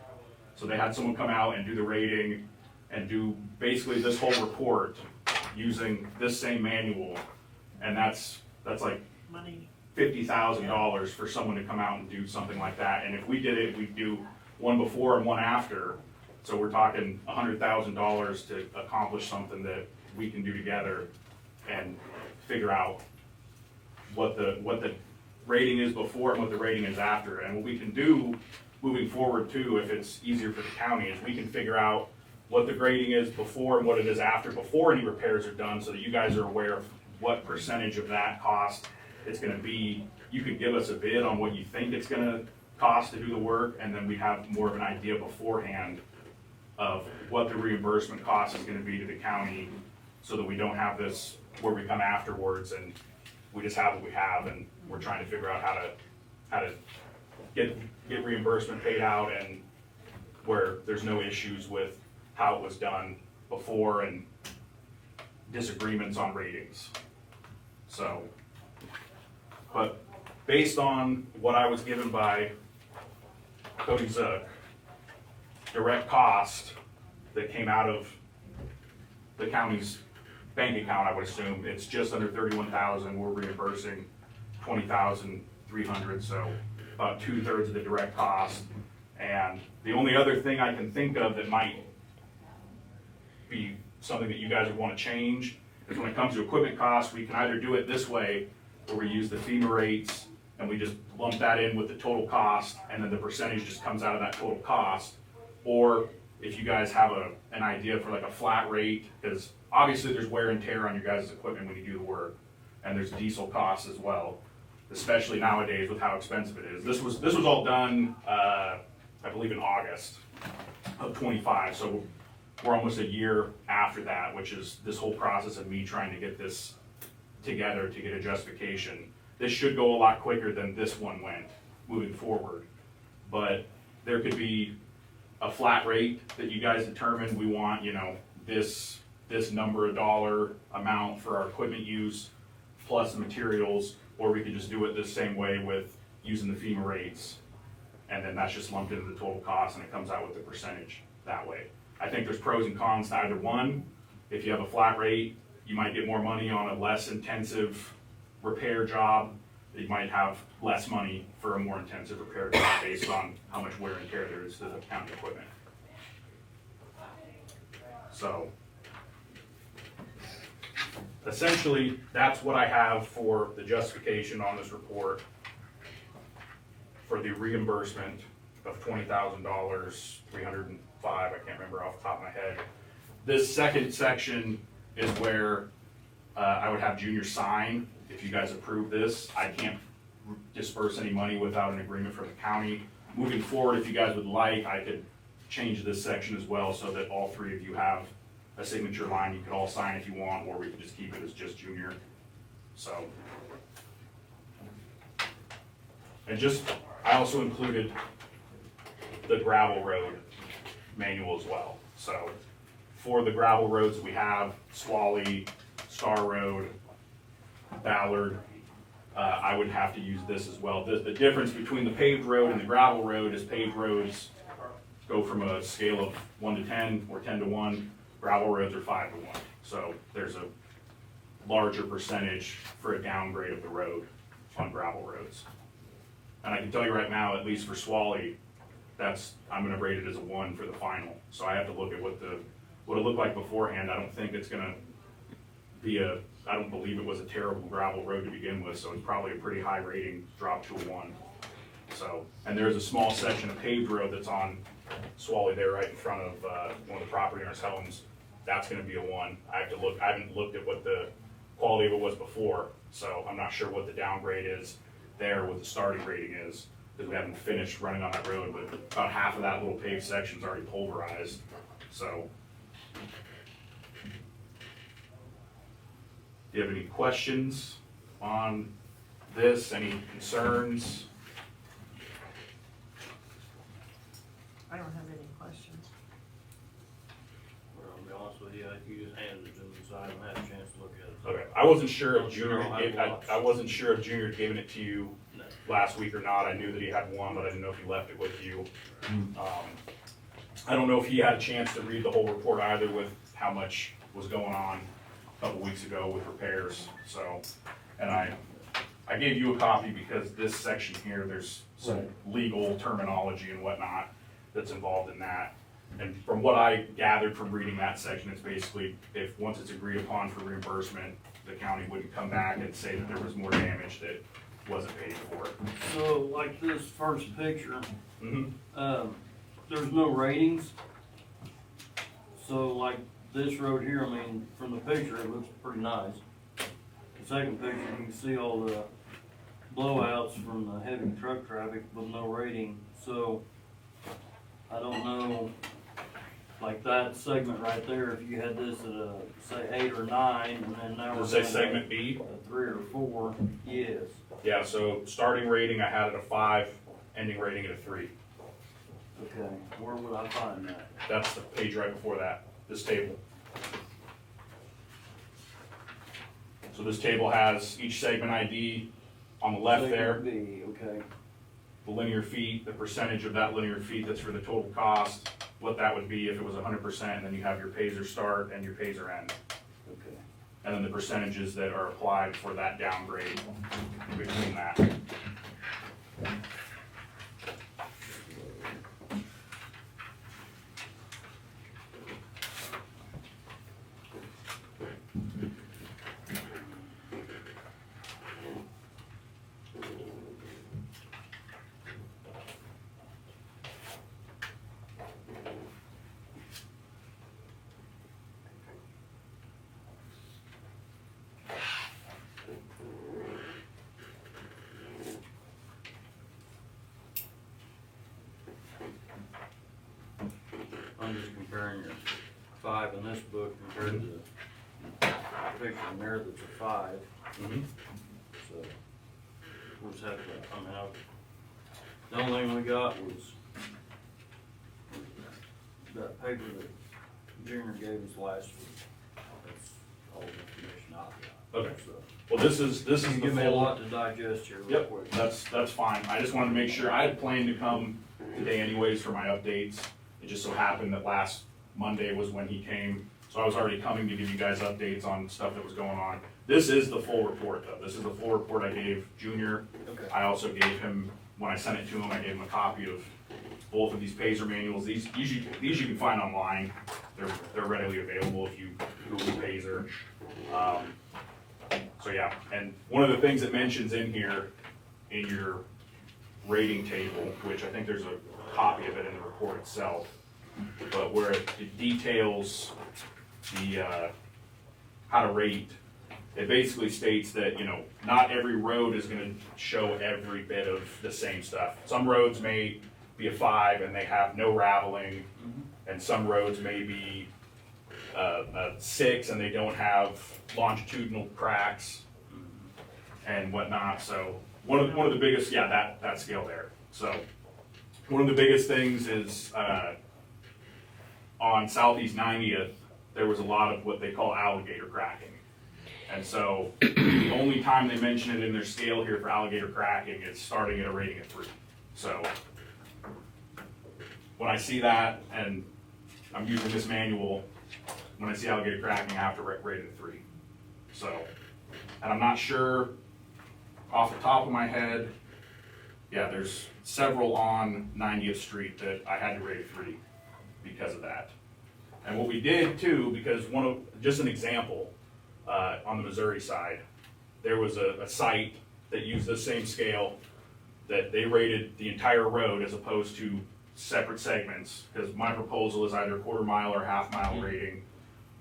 So they had someone come out and do the rating and do basically this whole report using this same manual, and that's like Money. $50,000 for someone to come out and do something like that. And if we did it, we'd do one before and one after. So we're talking $100,000 to accomplish something that we can do together and figure out what the rating is before and what the rating is after. And what we can do moving forward too, if it's easier for the county, is we can figure out what the grading is before and what it is after, before any repairs are done, so that you guys are aware of what percentage of that cost it's gonna be. You could give us a bid on what you think it's gonna cost to do the work, and then we have more of an idea beforehand of what the reimbursement cost is gonna be to the county, so that we don't have this where we come afterwards and we just have what we have, and we're trying to figure out how to get reimbursement paid out, and where there's no issues with how it was done before and disagreements on ratings. So, but based on what I was given by Cody Zook, direct cost that came out of the county's bank account, I would assume, it's just under 31,000. We're reimbursing 20,300, so about 2/3 of the direct cost. And the only other thing I can think of that might be something that you guys would want to change is when it comes to equipment costs, we can either do it this way, where we use the FEMA rates and we just lump that in with the total cost, and then the percentage just comes out of that total cost. Or if you guys have an idea for like a flat rate, because obviously there's wear and tear on your guys' equipment when you do the work, and there's diesel costs as well, especially nowadays with how expensive it is. This was all done, I believe in August of 25, so we're almost a year after that, which is this whole process of me trying to get this together to get a justification. This should go a lot quicker than this one went moving forward, but there could be a flat rate that you guys determine. We want, this number of dollar amount for our equipment use plus the materials, or we could just do it the same way with using the FEMA rates, and then that's just lumped into the total cost and it comes out with the percentage that way. I think there's pros and cons to either one. If you have a flat rate, you might get more money on a less intensive repair job. You might have less money for a more intensive repair job based on how much wear and tear there is to the county equipment. So essentially, that's what I have for the justification on this report for the reimbursement of $20,000, 305, I can't remember off the top of my head. This second section is where I would have Junior sign. If you guys approve this, I can't disperse any money without an agreement from the county. Moving forward, if you guys would like, I could change this section as well so that all three of you have a signature line. You could all sign if you want, or we could just keep it as just Junior. So, and I also included the gravel road manual as well. So for the gravel roads that we have, Swally, Star Road, Ballard, I would have to use this as well. The difference between the paved road and the gravel road is paved roads go from a scale of 1 to 10 or 10 to 1. Gravel roads are 5 to 1. So there's a larger percentage for a downgrade of the road on gravel roads. And I can tell you right now, at least for Swally, I'm gonna rate it as a 1 for the final. So I have to look at what it looked like beforehand. I don't think it's gonna be I don't believe it was a terrible gravel road to begin with, so it's probably a pretty high rating, drop to a 1. So, and there's a small section of paved road that's on Swally there right in front of one of the property owners' homes. That's gonna be a 1. I haven't looked at what the quality of it was before, so I'm not sure what the downgrade is there, what the starting rating is, because we haven't finished running on that road, but about half of that little paved section's already pulverized, so. Do you have any questions on this, any concerns? I don't have any questions. Well, I'll be honest with you, you just handed it to me, so I haven't had a chance to look at it. Okay, I wasn't sure if I'm sure Junior, I'll have lots. I wasn't sure if Junior had given it to you No. last week or not. I knew that he had one, but I didn't know if he left it with you. I don't know if he had a chance to read the whole report either with how much was going on a couple weeks ago with repairs, so. And I gave you a copy because this section here, there's some legal terminology and whatnot that's involved in that. And from what I gathered from reading that section, it's basically, once it's agreed upon for reimbursement, the county wouldn't come back and say that there was more damage that wasn't paid for. So like this first picture, Mm-hmm. there's no ratings. So like this road here, I mean, from the picture, it looks pretty nice. The second picture, you can see all the blowouts from the heavy truck traffic with no rating. So I don't know, like that segment right there, if you had this at a, say 8 or 9, and then now we're Does it say going segment B? a 3 or 4, yes. Yeah, so starting rating, I had it a 5, ending rating at a 3. Okay, where would I find that? That's the page right before that, this table. So this table has each segment ID on the left there, Segment B, okay. the linear feet, the percentage of that linear feet that's for the total cost, what that would be if it was 100%, and then you have your Payzer start and your Payzer end. Okay. And then the percentages that are applied for that downgrade in between that. I'm just comparing your 5 in this book compared to the picture in there that's a 5, Mm-hmm. so we'll just have to, I mean, the only thing we got was that paper that Junior gave us last week. That's all the information I've got. Okay. So, Well, this is the give me a full. lot to digest here real Yep, quick. that's fine. I just wanted to make sure, I had planned to come today anyways for my updates. It just so happened that last Monday was when he came, so I was already coming to give you guys updates on stuff that was going on. This is the full report though. This is the full report I gave Junior. Okay. I also gave him, when I sent it to him, I gave him a copy of both of these Payzer manuals. These you can find online. They're readily available if you Google Payzer. So yeah, and one of the things it mentions in here, in your rating table, which I think there's a copy of it in the report itself, but where it details the, how to rate, it basically states that, not every road is gonna show every bit of the same stuff. Some roads may be a 5 and they have no raveling, and some roads may be a 6 and they don't have longitudinal cracks and whatnot. So one of the biggest, that scale there. So one of the biggest things is on Southeast 90th, there was a lot of what they call alligator cracking. And so the only time they mention it in their scale here for alligator cracking is starting at a rating of 3. So when I see that, and I'm using this manual, when I see alligator cracking, I have to rate it a 3. So, and I'm not sure off the top of my head, yeah, there's several on 90th Street that I had to rate a 3 because of that. And what we did too, because just an example, on the Missouri side, there was a site that used the same scale that they rated the entire road as opposed to separate segments, because my proposal is either quarter mile or half mile rating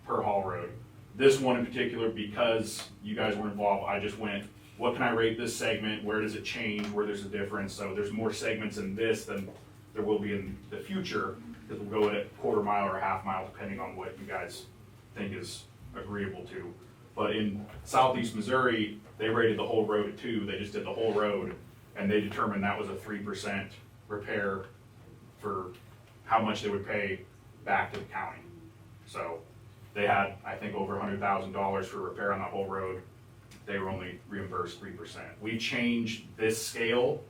per haul road. This one in particular, because you guys were involved, I just went, what can I rate this segment? Where does it change? Where there's a difference? So there's more segments in this than there will be in the future, because we'll go at a quarter mile or a half mile depending on what you guys think is agreeable to. But in southeast Missouri, they rated the whole road a 2. They just did the whole road, and they determined that was a 3% repair for how much they would pay back to the county. So they had, I think, over $100,000 for repair on the whole road. They were only reimbursed 3%. We changed this scale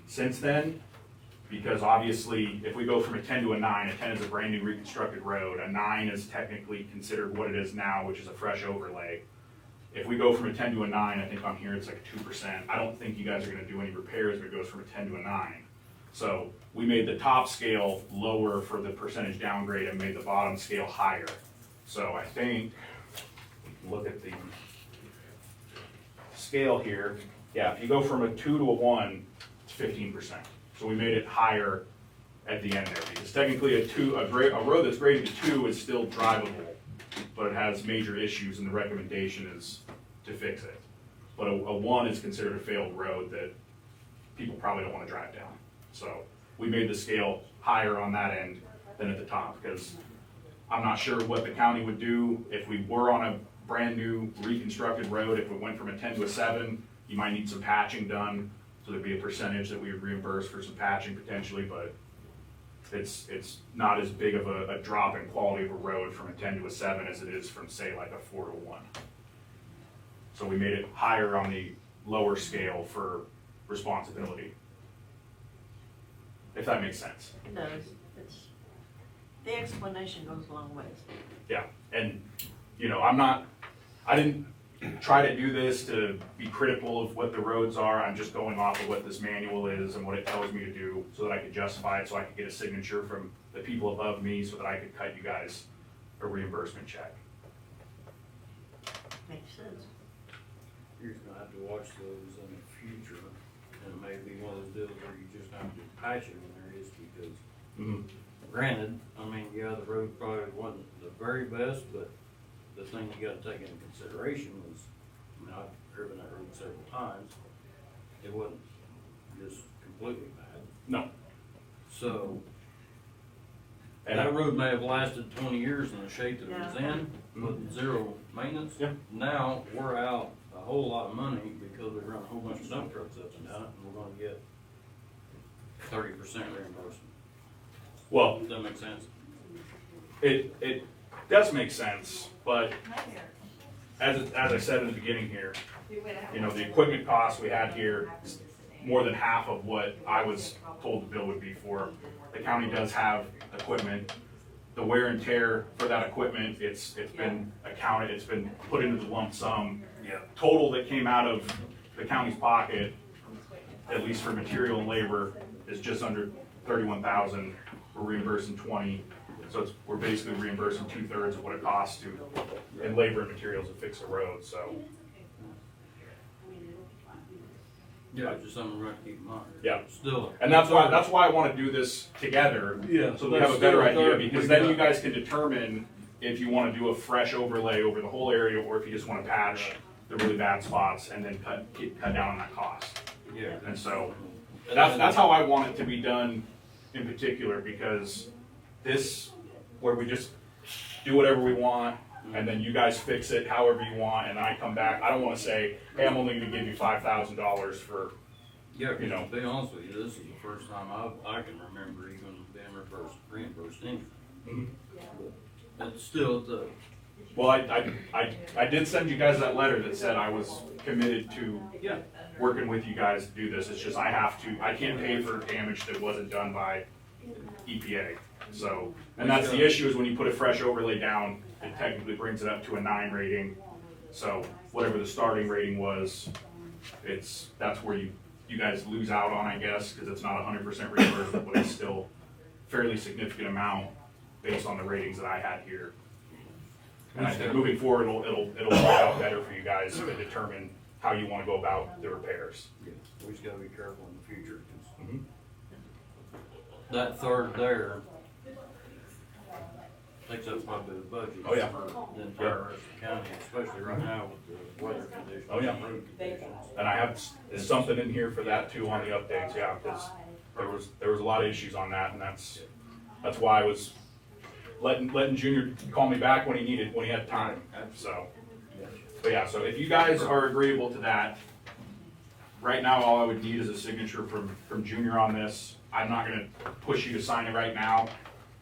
since then, because obviously if we go from a 10 to a 9, a 10 is a brand new reconstructed road, a 9 is technically considered what it is now, which is a fresh overlay. If we go from a 10 to a 9, I think on here it's like 2%. I don't think you guys are gonna do any repairs if it goes from a 10 to a 9. So we made the top scale lower for the percentage downgrade and made the bottom scale higher. So I think, look at the scale here. Yeah, if you go from a 2 to a 1, it's 15%. So we made it higher at the end there, because technically a road that's graded to 2 is still drivable, but it has major issues, and the recommendation is to fix it. But a 1 is considered a failed road that people probably don't want to drive down. So we made the scale higher on that end than at the top, because I'm not sure what the county would do if we were on a brand new reconstructed road. If it went from a 10 to a 7, you might need some patching done. So there'd be a percentage that we would reimburse for some patching potentially, but it's not as big of a drop in quality of a road from a 10 to a 7 as it is from, say, like a 4 to 1. So we made it higher on the lower scale for responsibility, if that makes sense. It does. The explanation goes a long ways. Yeah, and you know, I didn't try to do this to be critical of what the roads are. I'm just going off of what this manual is and what it tells me to do, so that I could justify it, so I could get a signature from the people above me, so that I could cut you guys a reimbursement check. Makes sense. You're just gonna have to watch those in the future, and it may be one of those deals where you just have to patch it when there is, because granted, I mean, yeah, the road probably wasn't the very best, but the thing you gotta take into consideration was, I mean, I've driven that road several times, it wasn't just completely bad. No. So, And that road may have lasted 20 years in the shape that it was Yeah. in, with zero maintenance. Yeah. Now, we're out a whole lot of money because we run a whole bunch of dump trucks up and down it, and we're gonna get 30% reimbursement. Well, Does that make sense? it does make sense, but as I said in the beginning here, you know, the equipment costs we had here is more than half of what I was told the bill would be for. The county does have equipment. The wear and tear for that equipment, it's been accounted, it's been put into the lump sum. Total that came out of the county's pocket, at least for material and labor, is just under 31,000. We're reimbursing 20, so we're basically reimbursing 2/3 of what it costs to, in labor and materials to fix a road, so. Yeah, it's just something we're gonna keep in mind. Yeah. Still. And that's why I wanna do this together. Yeah. So we have a better idea, because then you guys can determine if you wanna do a fresh overlay over the whole area, or if you just wanna patch the really bad spots and then cut down on that cost. Yeah. And so, that's how I want it to be done in particular, because this, where we just do whatever we want, and then you guys fix it however you want, and I come back, I don't wanna say, hey, I'm only gonna give you $5,000 for, Yeah, 'cause you know. to be honest with you, this is the first time I can remember even being reimbursed anything. Mhm. It's still at the, Well, I did send you guys that letter that said I was committed to yeah, working with you guys to do this. It's just I can't pay for damage that wasn't done by EPA. So, and that's the issue is when you put a fresh overlay down, it technically brings it up to a 9 rating. So whatever the starting rating was, that's where you guys lose out on, I guess, because it's not 100% reimbursement, but it's still fairly significant amount based on the ratings that I had here. And I think moving forward, it'll work out better for you guys to determine how you want to go about the repairs. we just gotta be careful in the future, 'cause Mhm. that third there takes up quite a bit of budget. Oh, yeah. For the entire county, especially right now with the weather conditions. Oh, yeah. Road conditions. And I have something in here for that too on the updates, yeah, because there was a lot of issues on that, and that's why I was letting Junior call me back when he had time, so. But yeah, so if you guys are agreeable to that, right now, all I would need is a signature from Junior on this. I'm not gonna push you to sign it right now,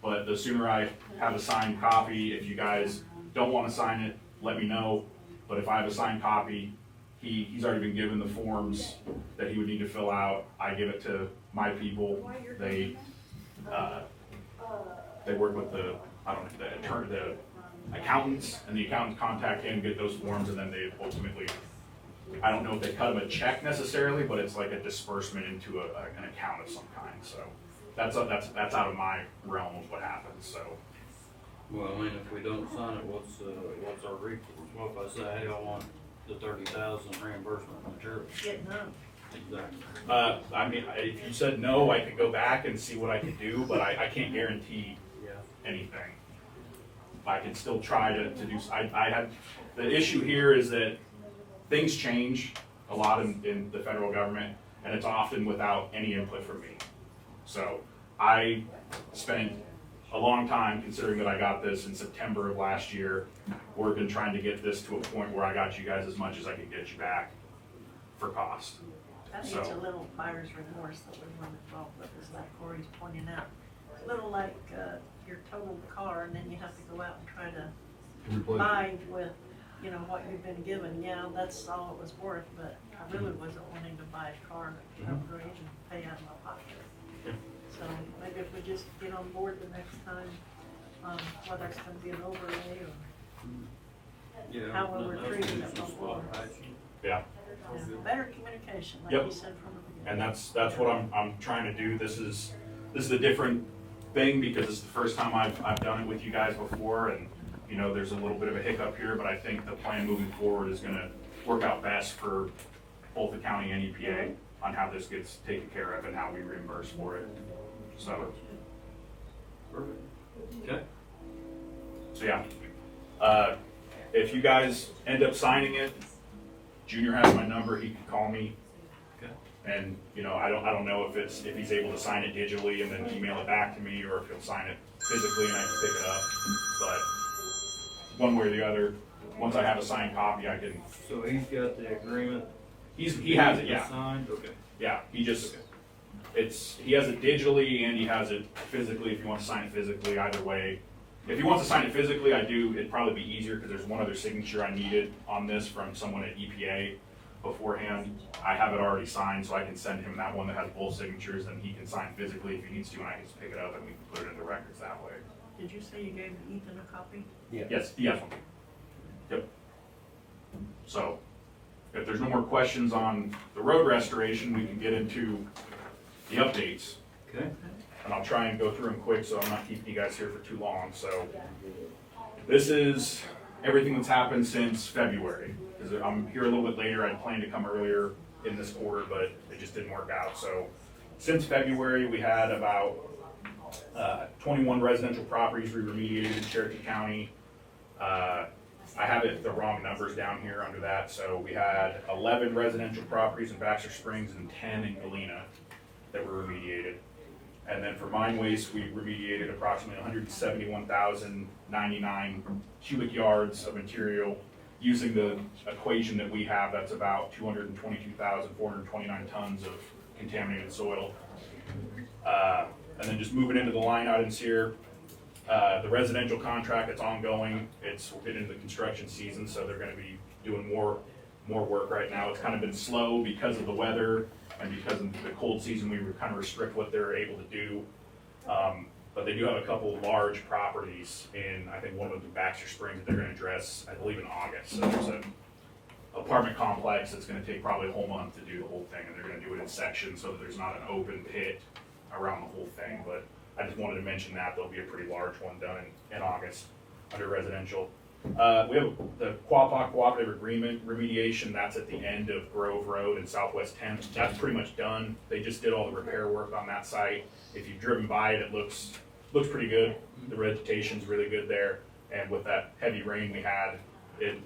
but the sooner I have a signed copy, if you guys don't wanna sign it, let me know. But if I have a signed copy, he's already been given the forms that he would need to fill out. I give it to my people. They work with the accountants, and the accountants contact him, get those forms, and then they ultimately, I don't know if they cut him a check necessarily, but it's like a disbursement into an account of some kind. So that's out of my realm of what happens. So Well, I mean, if we don't sign it, what's our recourse? What if I say, hey, I want the 30,000 reimbursement material? Get none. Exactly. I mean, if you said no, I could go back and see what I could do, but I can't guarantee anything. I can still try to do. I had the issue here is that things change a lot in the federal government, and it's often without any input from me. So I spent a long time, considering that I got this in September of last year, working trying to get this to a point where I got you guys as much as I could get you back for cost. That needs a little buyer's remorse that we weren't involved with, is like Corey's pointing out. It's a little like, you're totaled the car and then you have to go out and try to buy with, you know, what you've been given. Yeah, that's all it was worth, but I really wasn't wanting to buy a car to upgrade and pay out of my pocket. So maybe if we just get on board the next time, whether it's gonna be an overlay or how we're treating it before. Yeah. Better communication, like Yep. you said from the beginning. And that's what I'm trying to do. This is a different thing because it's the first time I've done it with you guys before, and you know there's a little bit of a hiccup here, but I think the plan moving forward is going to work out best for both the county and EPA on how this gets taken care of and how we reimburse for it. So Perfect. Okay. so yeah, if you guys end up signing it, Junior has my number. He can call me. Okay. And, you know, I don't know if he's able to sign it digitally and then email it back to me, or if he'll sign it physically and I can pick it up. But one way or the other, once I have a signed copy, I can. So he's got the agreement? He has it, yeah. Signed? Okay. Yeah, he has it digitally and he has it physically if you want to sign it physically, either way. If he wants to sign it physically, it'd probably be easier because there's one other signature I needed on this from someone at EPA beforehand. I have it already signed, so I can send him that one that has both signatures, and he can sign physically if he needs to, and I can just pick it up and we can put it in the records that way. Did you say you gave Ethan a copy? Yes, he has one. Yep. So, if there's no more questions on the road restoration, we can get into the updates. Okay. And I'll try and go through them quick so I'm not keeping you guys here for too long. So this is everything that's happened since February. Because I'm here a little bit later. I'd planned to come earlier in this quarter, but it just didn't work out. So since February, we had about 21 residential properties we remediated in Cherokee County. I have the wrong numbers down here under that. So we had 11 residential properties in Baxter Springs and 10 in Galena that were remediated. And then for mine waste, we remediated approximately 171,099 cubic yards of material using the equation that we have. That's about 222,429 tons of contaminated soil. And then just moving into the line items here, The residential contract, it's ongoing, we're getting into the construction season, so they're gonna be doing more work right now. It's kind of been slow because of the weather and because of the cold season, we were kind of restrict what they're able to do. But they do have a couple large properties in, I think one of them in Baxter Springs that they're gonna address, I believe in August. So there's an apartment complex that's gonna take probably a whole month to do the whole thing, and they're gonna do it in sections so that there's not an open pit around the whole thing. But I just wanted to mention that there'll be a pretty large one done in August under residential. We have the Quapaw Cooperative Agreement remediation, that's at the end of Grove Road and Southwest 10th. That's pretty much done. They just did all the repair work on that site. If you've driven by it, it looks pretty good. The vegetation's really good there. And with that heavy rain we had, the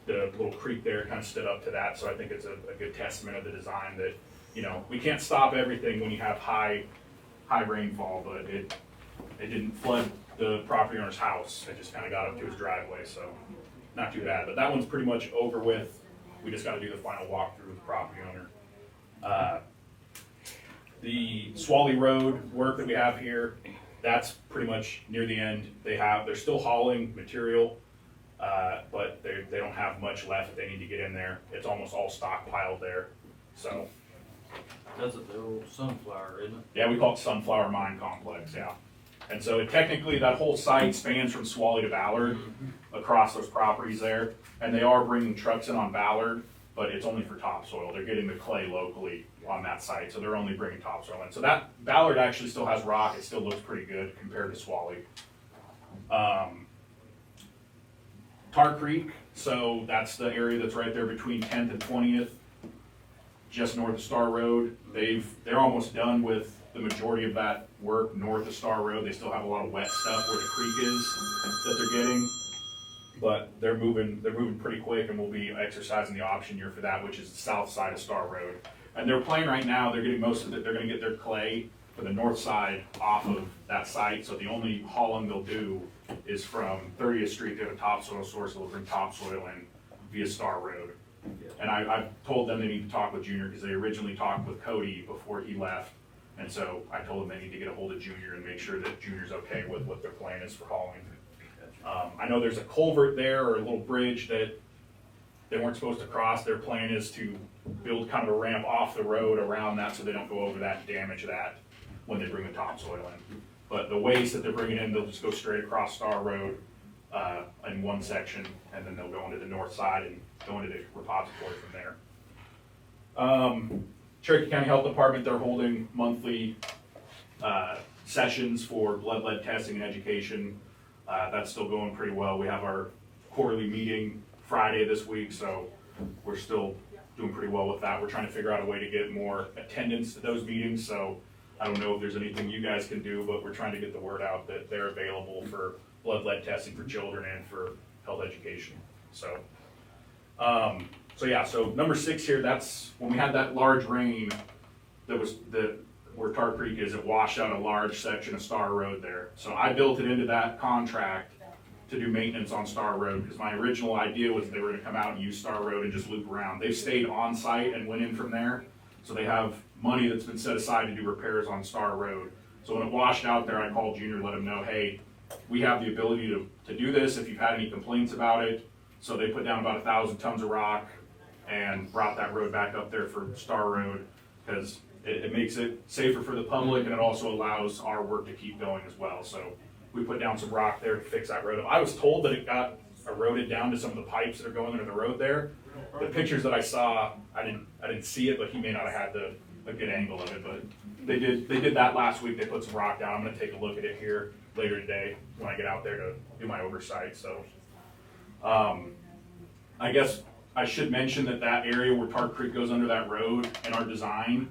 little creek there kind of stood up to that. So I think it's a good testament of the design that, you know, we can't stop everything when you have high rainfall, but it didn't flood the property owner's house. It just kind of got up to his driveway, so not too bad. But that one's pretty much over with. We just got to do the final walkthrough with the property owner. The Swally Road work that we have here, that's pretty much near the end. They're still hauling material, but they don't have much left that they need to get in there. It's almost all stockpiled there, so. That's at the old Sunflower, isn't it? Yeah, we call it Sunflower Mine Complex, yeah. And so technically that whole site spans from Swally to Ballard across those properties there. And they are bringing trucks in on Ballard, but it's only for topsoil. They're getting the clay locally on that site, so they're only bringing topsoil in. So that Ballard actually still has rock. It still looks pretty good compared to Swally. Tar Creek, so that's the area that's right there between 10th and 20th, just north of Star Road. They're almost done with the majority of that work north of Star Road. They still have a lot of wet stuff where the creek is that they're getting, but they're moving pretty quick, and we'll be exercising the option year for that, which is the south side of Star Road. And their plan right now, they're getting most of it. They're going to get their clay for the north side off of that site. So the only hauling they'll do is from 30th Street. They have a topsoil source. They'll bring topsoil in via Star Road. And I've told them they need to talk with Junior because they originally talked with Cody before he left. And so I told them they need to get a hold of Junior and make sure that Junior's okay with what their plan is for hauling. I know there's a culvert there or a little bridge that they weren't supposed to cross. Their plan is to build kind of a ramp off the road around that so they don't go over that and damage that when they bring the topsoil in. But the waste that they're bringing in, they'll just go straight across Star Road in one section, and then they'll go into the north side and go into the repository from there. Cherokee County Health Department, they're holding monthly sessions for blood lead testing and education. That's still going pretty well. We have our quarterly meeting Friday this week, so we're still doing pretty well with that. We're trying to figure out a way to get more attendance to those meetings, so I don't know if there's anything you guys can do, but we're trying to get the word out that they're available for blood lead testing for children and for health education. So number 6 here, that's when we had that large rain that was where Tar Creek is, it washed out a large section of Star Road there. So I built it into that contract to do maintenance on Star Road because my original idea was they were gonna come out and use Star Road and just loop around. They've stayed on site and went in from there. So they have money that's been set aside to do repairs on Star Road. So when it washed out there, I called Junior, let him know, hey, we have the ability to do this if you've had any complaints about it. So they put down about 1,000 tons of rock and brought that road back up there for Star Road because it makes it safer for the public and it also allows our work to keep going as well. So we put down some rock there to fix that road up. I was told that it got eroded down to some of the pipes that are going under the road there. The pictures that I saw, I didn't see it, but he may not have had a good angle of it. But they did that last week. They put some rock down. I'm going to take a look at it here later today when I get out there to do my oversight. So I guess I should mention that area where Tar Creek goes under that road and our design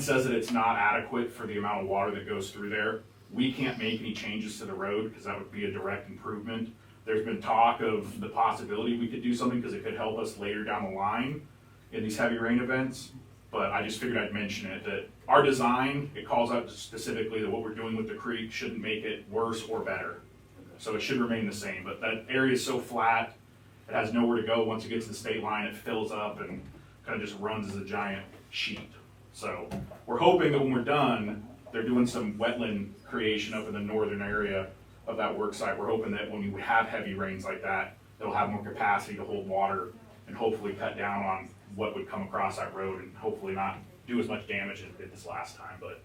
says that it's not adequate for the amount of water that goes through there. We can't make any changes to the road because that would be a direct improvement. There's been talk of the possibility we could do something because it could help us later down the line in these heavy rain events. But I just figured I'd mention it, that our design, it calls out specifically that what we're doing with the creek shouldn't make it worse or better. So it should remain the same, but that area is so flat, it has nowhere to go. Once it gets to the state line, it fills up and kind of just runs as a giant sheet. So we're hoping that when we're done, they're doing some wetland creation up in the northern area of that work site. We're hoping that when we have heavy rains like that, it'll have more capacity to hold water and hopefully cut down on what would come across that road and hopefully not do as much damage as it did this last time, but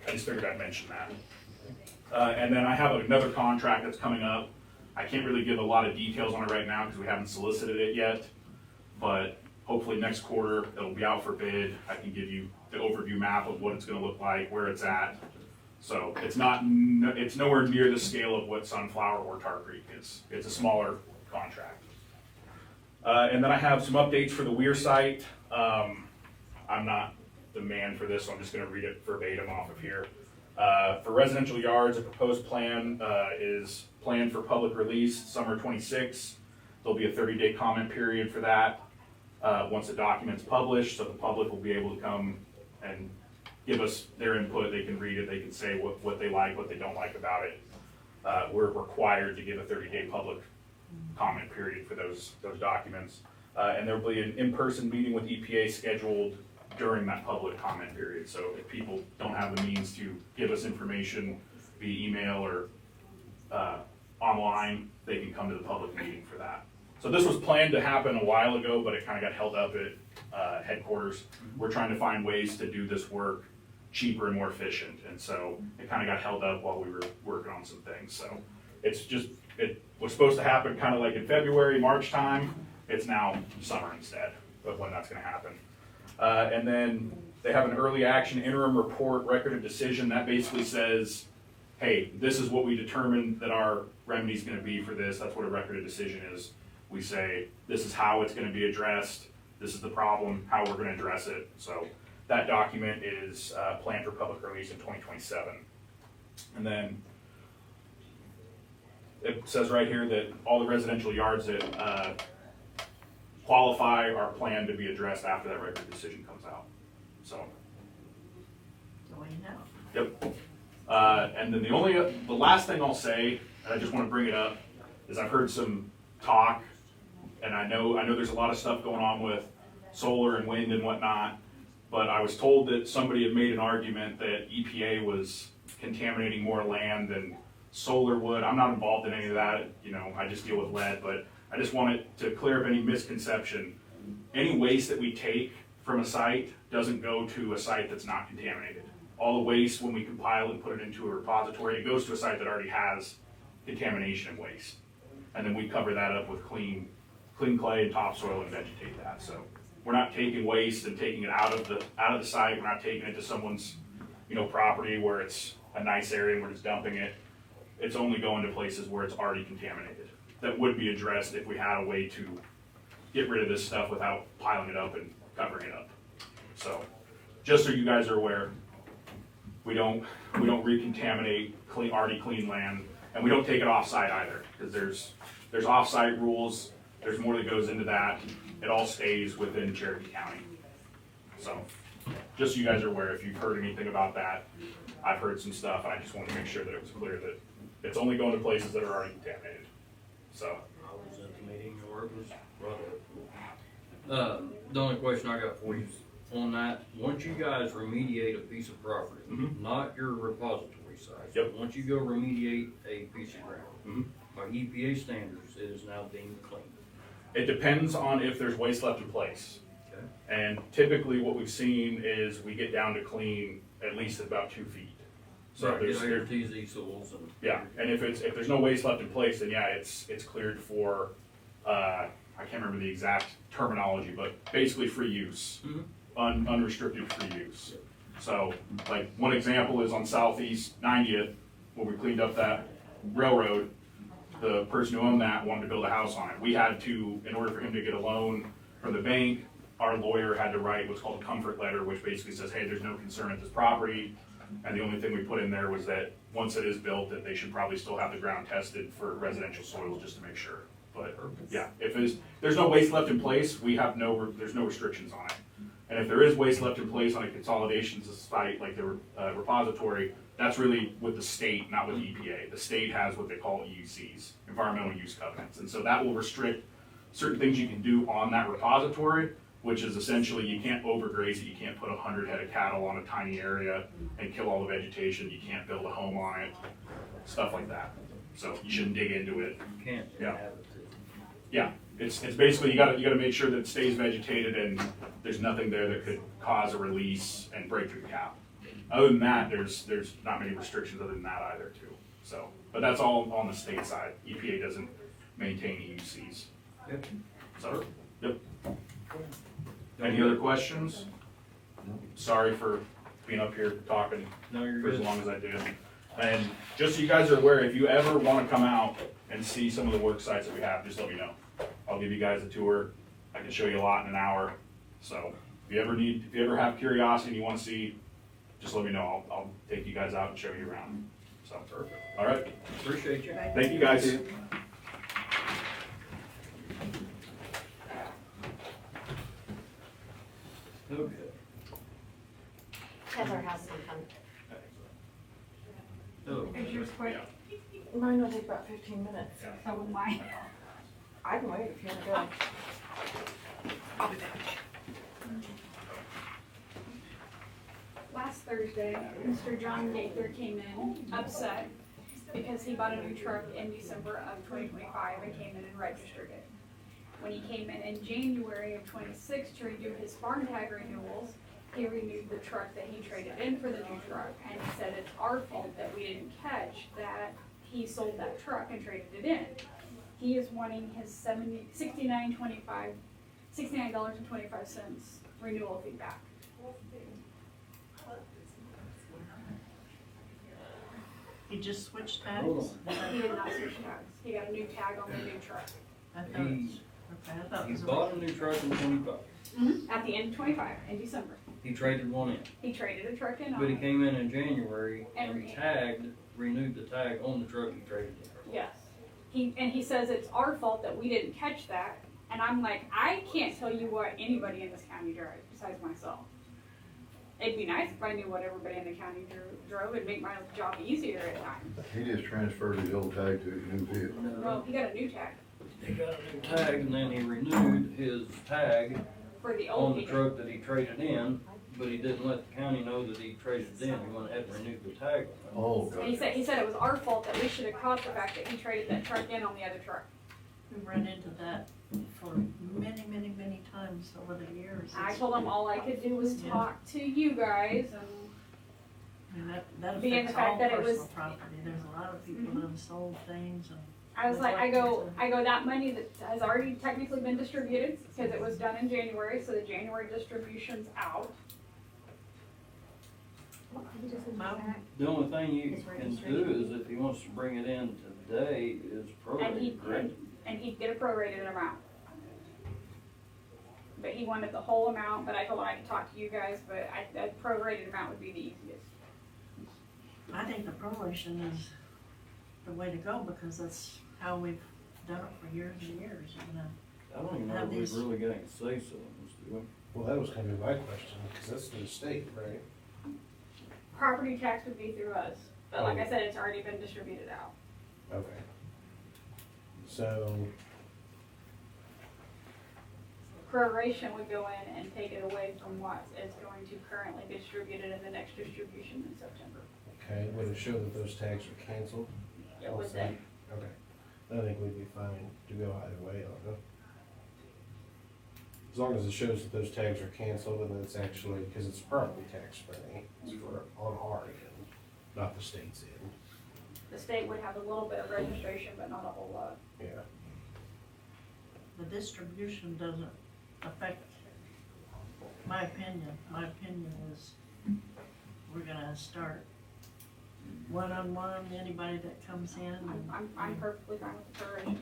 I just figured I'd mention that. And then I have another contract that's coming up. I can't really give a lot of details on it right now because we haven't solicited it yet, but hopefully next quarter it'll be out for bid. I can give you the overview map of what it's gonna look like, where it's at. So it's nowhere near the scale of what Sunflower or Tar Creek is. It's a smaller contract. And then I have some updates for the Weir site. I'm not the man for this, so I'm just gonna read it verbatim off of here. For residential yards, a proposed plan is planned for public release summer 26. There'll be a 30-day comment period for that. Once the document's published, so the public will be able to come and give us their input. They can read it, they can say what they like, what they don't like about it. We're required to give a 30-day public comment period for those documents. And there'll be an in-person meeting with EPA scheduled during that public comment period. So if people don't have the means to give us information via email or online, they can come to the public meeting for that. So this was planned to happen a while ago, but it kind of got held up at headquarters. We're trying to find ways to do this work cheaper and more efficient, and so it kind of got held up while we were working on some things. So it was supposed to happen kind of like in February, March time. It's now summer instead of when that's going to happen. And then they have an early action interim report record of decision that basically says, hey, this is what we determined that our remedy is going to be for this. That's what a record of decision is. We say, this is how it's going to be addressed. This is the problem, how we're going to address it. So that document is planned for public release in 2027. And then it says right here that all the residential yards that qualify are planned to be addressed after that record of decision comes out. So. So we know. Yep. And then the last thing I'll say, and I just want to bring it up, is I've heard some talk, and I know there's a lot of stuff going on with solar and wind and whatnot, but I was told that somebody had made an argument that EPA was contaminating more land than solar would. I'm not involved in any of that, I just deal with lead, but I just wanted to clear up any misconception. Any waste that we take from a site doesn't go to a site that's not contaminated. All the waste, when we compile and put it into a repository, it goes to a site that already has contamination and waste. And then we cover that up with clean clay and topsoil and vegetate that. So we're not taking waste and taking it out of the site. We're not taking it to someone's, property where it's a nice area and we're just dumping it. It's only going to places where it's already contaminated. That would be addressed if we had a way to get rid of this stuff without piling it up and covering it up. So just so you guys are aware, we don't recontaminate already clean land, and we don't take it off-site either, because there's off-site rules. There's more that goes into that. It all stays within Cherokee County. So just so you guys are aware, if you've heard anything about that, I've heard some stuff, and I just wanted to make sure that it was clear that it's only going to places that are already contaminated. So. I was at the meeting, your work was brought up. The only question I got for you is on that, once you guys remediate a piece of property, not your repository size, but once you go remediate a piece of ground, by EPA standards, it is now deemed clean. It depends on if there's waste left in place. Okay. And typically what we've seen is we get down to clean at least at about 2 feet. So Right, there's get all your TZ soils and. yeah, and if there's no waste left in place, then yeah, it's cleared for I can't remember the exact terminology, but basically free use, unrestricted free use. So like one example is on Southeast 90th, where we cleaned up that railroad. The person who owned that wanted to build a house on it. We had to, in order for him to get a loan from the bank, our lawyer had to write what's called a comfort letter, which basically says, hey, there's no concern at this property. And the only thing we put in there was that once it is built, that they should probably still have the ground tested for residential soils just to make sure. But yeah, if there's no waste left in place, there's no restrictions on it. And if there is waste left in place on a consolidation site like the repository, that's really with the state, not with the EPA. The state has what they call EUCs, environmental use covenants. And so that will restrict certain things you can do on that repository, which is essentially you can't overgraze it. You can't put 100 head of cattle on a tiny area and kill all the vegetation. You can't build a home on it, stuff like that. So you shouldn't dig into it. You can't Yeah. inhabit it. Yeah, it's basically, you gotta make sure that it stays vegetated and there's nothing there that could cause a release and break through the cap. Other than that, there's not many restrictions other than that either too, so, but that's all on the state side. EPA doesn't maintain EUCs. Yep. So, yep. Any other questions? Sorry for being up here talking No, you're for as good. long as I did. And just so you guys are aware, if you ever wanna come out and see some of the work sites that we have, just let me know. I'll give you guys a tour. I can show you a lot in an hour. So if you ever have curiosity and you wanna see, just let me know. I'll take you guys out and show you around. So, perfect. All right. Appreciate you. Thank you guys. Okay. Heather has some fun. Oh, Is yours quick? Mine will take about 15 minutes. So will mine. I can wait if you wanna go. I'll be back. Last Thursday, Mr. John Gaither came in upset because he bought a new truck in December of 2025 and came in and registered it. When he came in January of 26 to redo his farm tag renewals, he renewed the truck that he traded in for the new truck, and he said it's our fault that we didn't catch that he sold that truck and traded it in. He is wanting his $69.25 renewal fee back. He just switched Hold tags? He did not switch tags. He got a new tag on the new truck. I thought it was, okay, I thought it He was. bought a new truck in 25. At the end of 25, in December. He traded one in, He traded a truck in on but he it. came in January And and re- renewed the tag on the truck he traded in. Yes. He says it's our fault that we didn't catch that. And I'm like, I can't tell you what anybody in this county drives besides myself. It'd be nice if I knew what everybody in the county drove. It'd make my job easier at times. He just transferred his old tag to his new vehicle. Well, he got a new tag He got a new tag and then he renewed his tag for the on old the vehicle. truck that he traded in, but he didn't let the county know that he traded it in. He went ahead and renewed the tag on Oh, And he said it was our fault that we should have caught the fact that he traded that truck in on the other truck. We run into that for many, many, many times over the years. I told him all I could do was Yeah. talk to you guys and I mean, that Being the affects fact all that it was- personal property. There's a lot of people that have sold things and. I was like, I go, that money that has already technically been distributed, because it was done in January, so the January distribution's out. He just went Mom? back. The only thing you His can do registration. is if he wants to bring it in today is And he, prorated, correct? and he'd get a prorated amount. But he wanted the whole amount, but I told him I could talk to you guys, but that prorated amount would be the easiest. I think the proration is the way to go because that's how we've done it for years and years, you know. I don't even know Have if we've these- really got any say so in this, do we? Well, that was gonna be my question, because that's the state, right? Property tax would be through us, but like I said, it's already been distributed out. Okay. So, Proration would go in and take it away from what is going to currently be distributed in the next distribution in September. okay, would it show that those tags are canceled? It would also? then. Okay, I think we'd be fine to go either way on it. As long as it shows that those tags are canceled and it's actually, because it's property tax money, it's for, on our end, not the state's end, The state would have a little bit of registration, but not a whole lot. yeah. The distribution doesn't affect, my opinion is we're gonna start one-on-one, anybody that comes in. and I'm perfectly fine with the proration.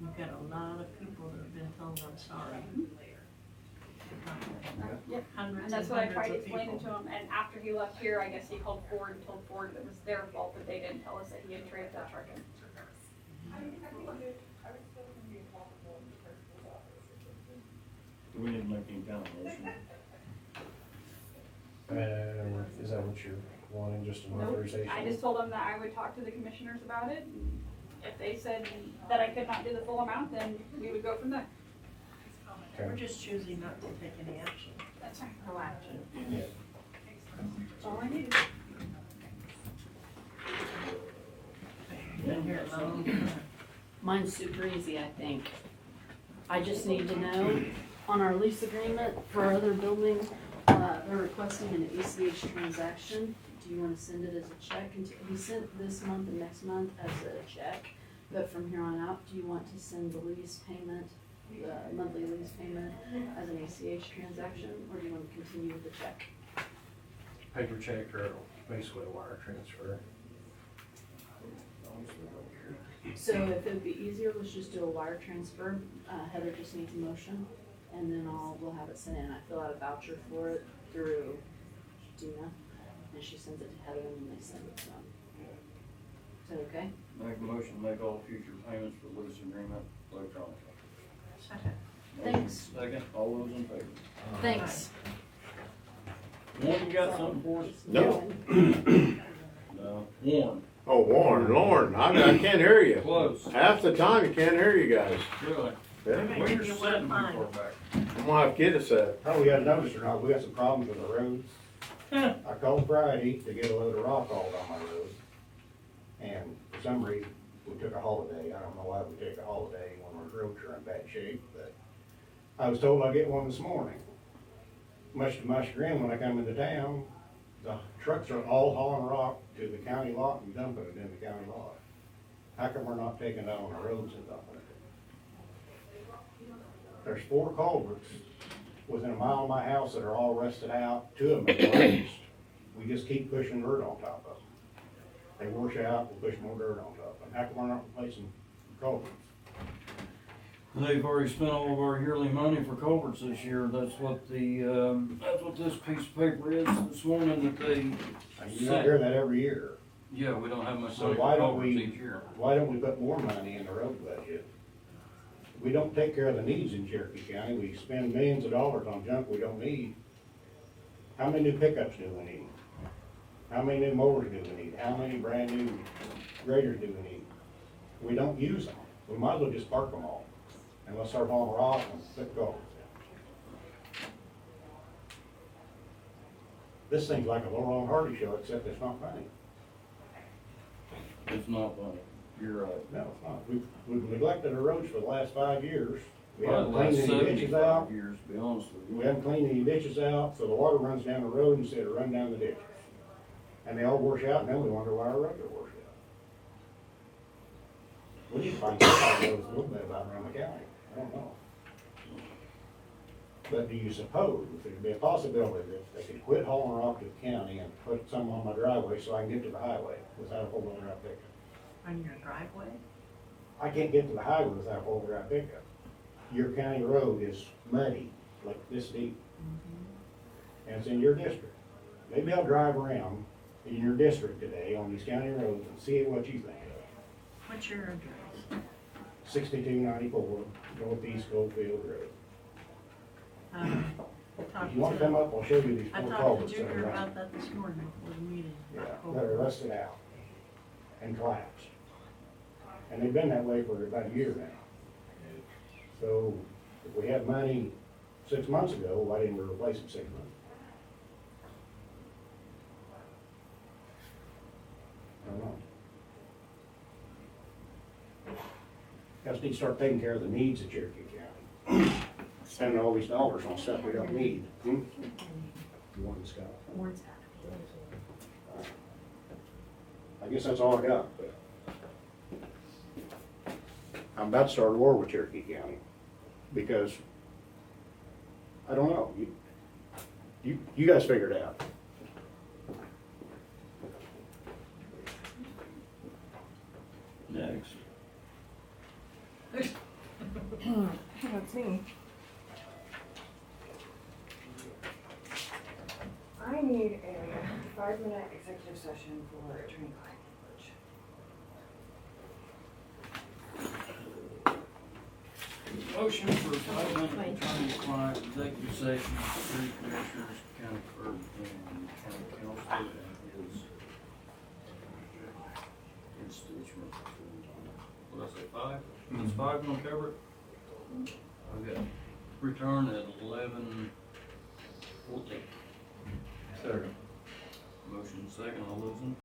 We've got a lot of people that have been told, I'm sorry. Yep. Hundreds And that's what I tried hundreds of explaining to people. him, and after he left here, I guess he called Ford and told Ford that it was their fault that they didn't tell us that he had traded that truck in. Do we need to make any kind of motion? Is that what you're wanting, just an Nope. authorization? I just told him that I would talk to the commissioners about it, and if they said that I could not do the full amount, then we would go from there. We're Okay, just choosing not to take any action. That's fine. No action. That's all I needed. Mine's super easy, I think. I just need to know, on our lease agreement for our other building, they're requesting an ACH transaction. Do you wanna send it as a check? We sent this month and next month as a check, but from here on out, do you want to send the lease payment, the monthly lease payment as an ACH transaction, or do you wanna continue with the check? Paper check or basically a wire transfer. So if it'd be easier, let's just do a wire transfer. Heather just needs a motion, and then we'll have it sent in. I fill out a voucher for it through Dina, and she sends it to Heather, and then they send it to them. Is that okay? Make a motion, to make all future payments for lease agreement electronically. Second. Thanks. Second, all those in favor? Thanks. Warren, you got something for us? No. No. Warren, Oh, Warren, Lauren, I can't hear you. close. Half the time you can't hear you guys. Really? Yeah. Where you're sitting too far back. I'm gonna have to get us that. Oh, we got a notice or not, we got some problems with the roads. I called Friday to get a load of rock hauled on my road. And for some reason, we took a holiday. I don't know why we take a holiday when our roads are in bad shape, but I was told I'd get one this morning. Much to my chagrin, when I come into town, the trucks are all hauling rock to the county lot and dumping it in the county lot. How come we're not taking it out on the roads and dumping it? There's 4 culverts within a mile of my house that are all rusted out. 2 of them are glazed. We just keep pushing dirt on top of them. They wash out, we push more dirt on top of them. How come we're not replacing culverts? They've already spent all of our yearly money for culverts this year. That's what this piece of paper is this morning that they You don't hear that every year. Yeah, we don't have much So money why for don't culverts we- each year. Why don't we put more money in the road budget? We don't take care of the needs in Cherokee County. We spend millions of dollars on junk we don't need. How many new pickups do we need? How many new mowers do we need? How many brand new graders do we need? We don't use them. We might as well just park them all. And let's start hauling rock and let go. This thing's like a Laurel and Hardy show, except it's not funny. It's not funny. You're right. No, it's not. We've neglected our roads for the last 5 years. We Probably haven't the last cleaned any ditches 75 out. years, to be honest with you. We haven't cleaned any ditches out, so the water runs down the road instead of run down the ditches. And they all wash out, and then we wonder why our roads are washed out. We need to find somebody who knows a little bit about around the county. I don't know. But do you suppose there'd be a possibility that they could quit hauling rock to the county and put some on my driveway so I can get to the highway without a whole other pickup? On your driveway? I can't get to the highway without a whole other pickup. Your county road is muddy, like this deep. And it's in your district. Maybe I'll drive around in your district today on these county roads and see what you think of. What's your address? 6294 Northeast Goldfield Road. Talked If you want to to- come up, I'll show you these I 4 talked culverts to that are Junior running. about that this morning before the meeting. Yeah, about that are culverts. rusted out and collapsed. And they've been that way for about a year now. So if we had money 6 months ago, why didn't we replace them 6 months? I don't know. Guys need to start taking care of the needs of Cherokee County. Spending all these dollars on stuff we don't need. You want Scott? I guess that's all I got, but I'm about to start a war with Cherokee County because I don't know. You guys figure it out. Next. That's me. I need a 5-minute executive session for attorney-client privilege. Motion for 5-minute attorney-client executive session, city commissioners, county clerk, and county council, and his constituent. What did I say, 5? It's 5 gonna cover it? Okay. Return at 11:14. Second. Motion second, all those in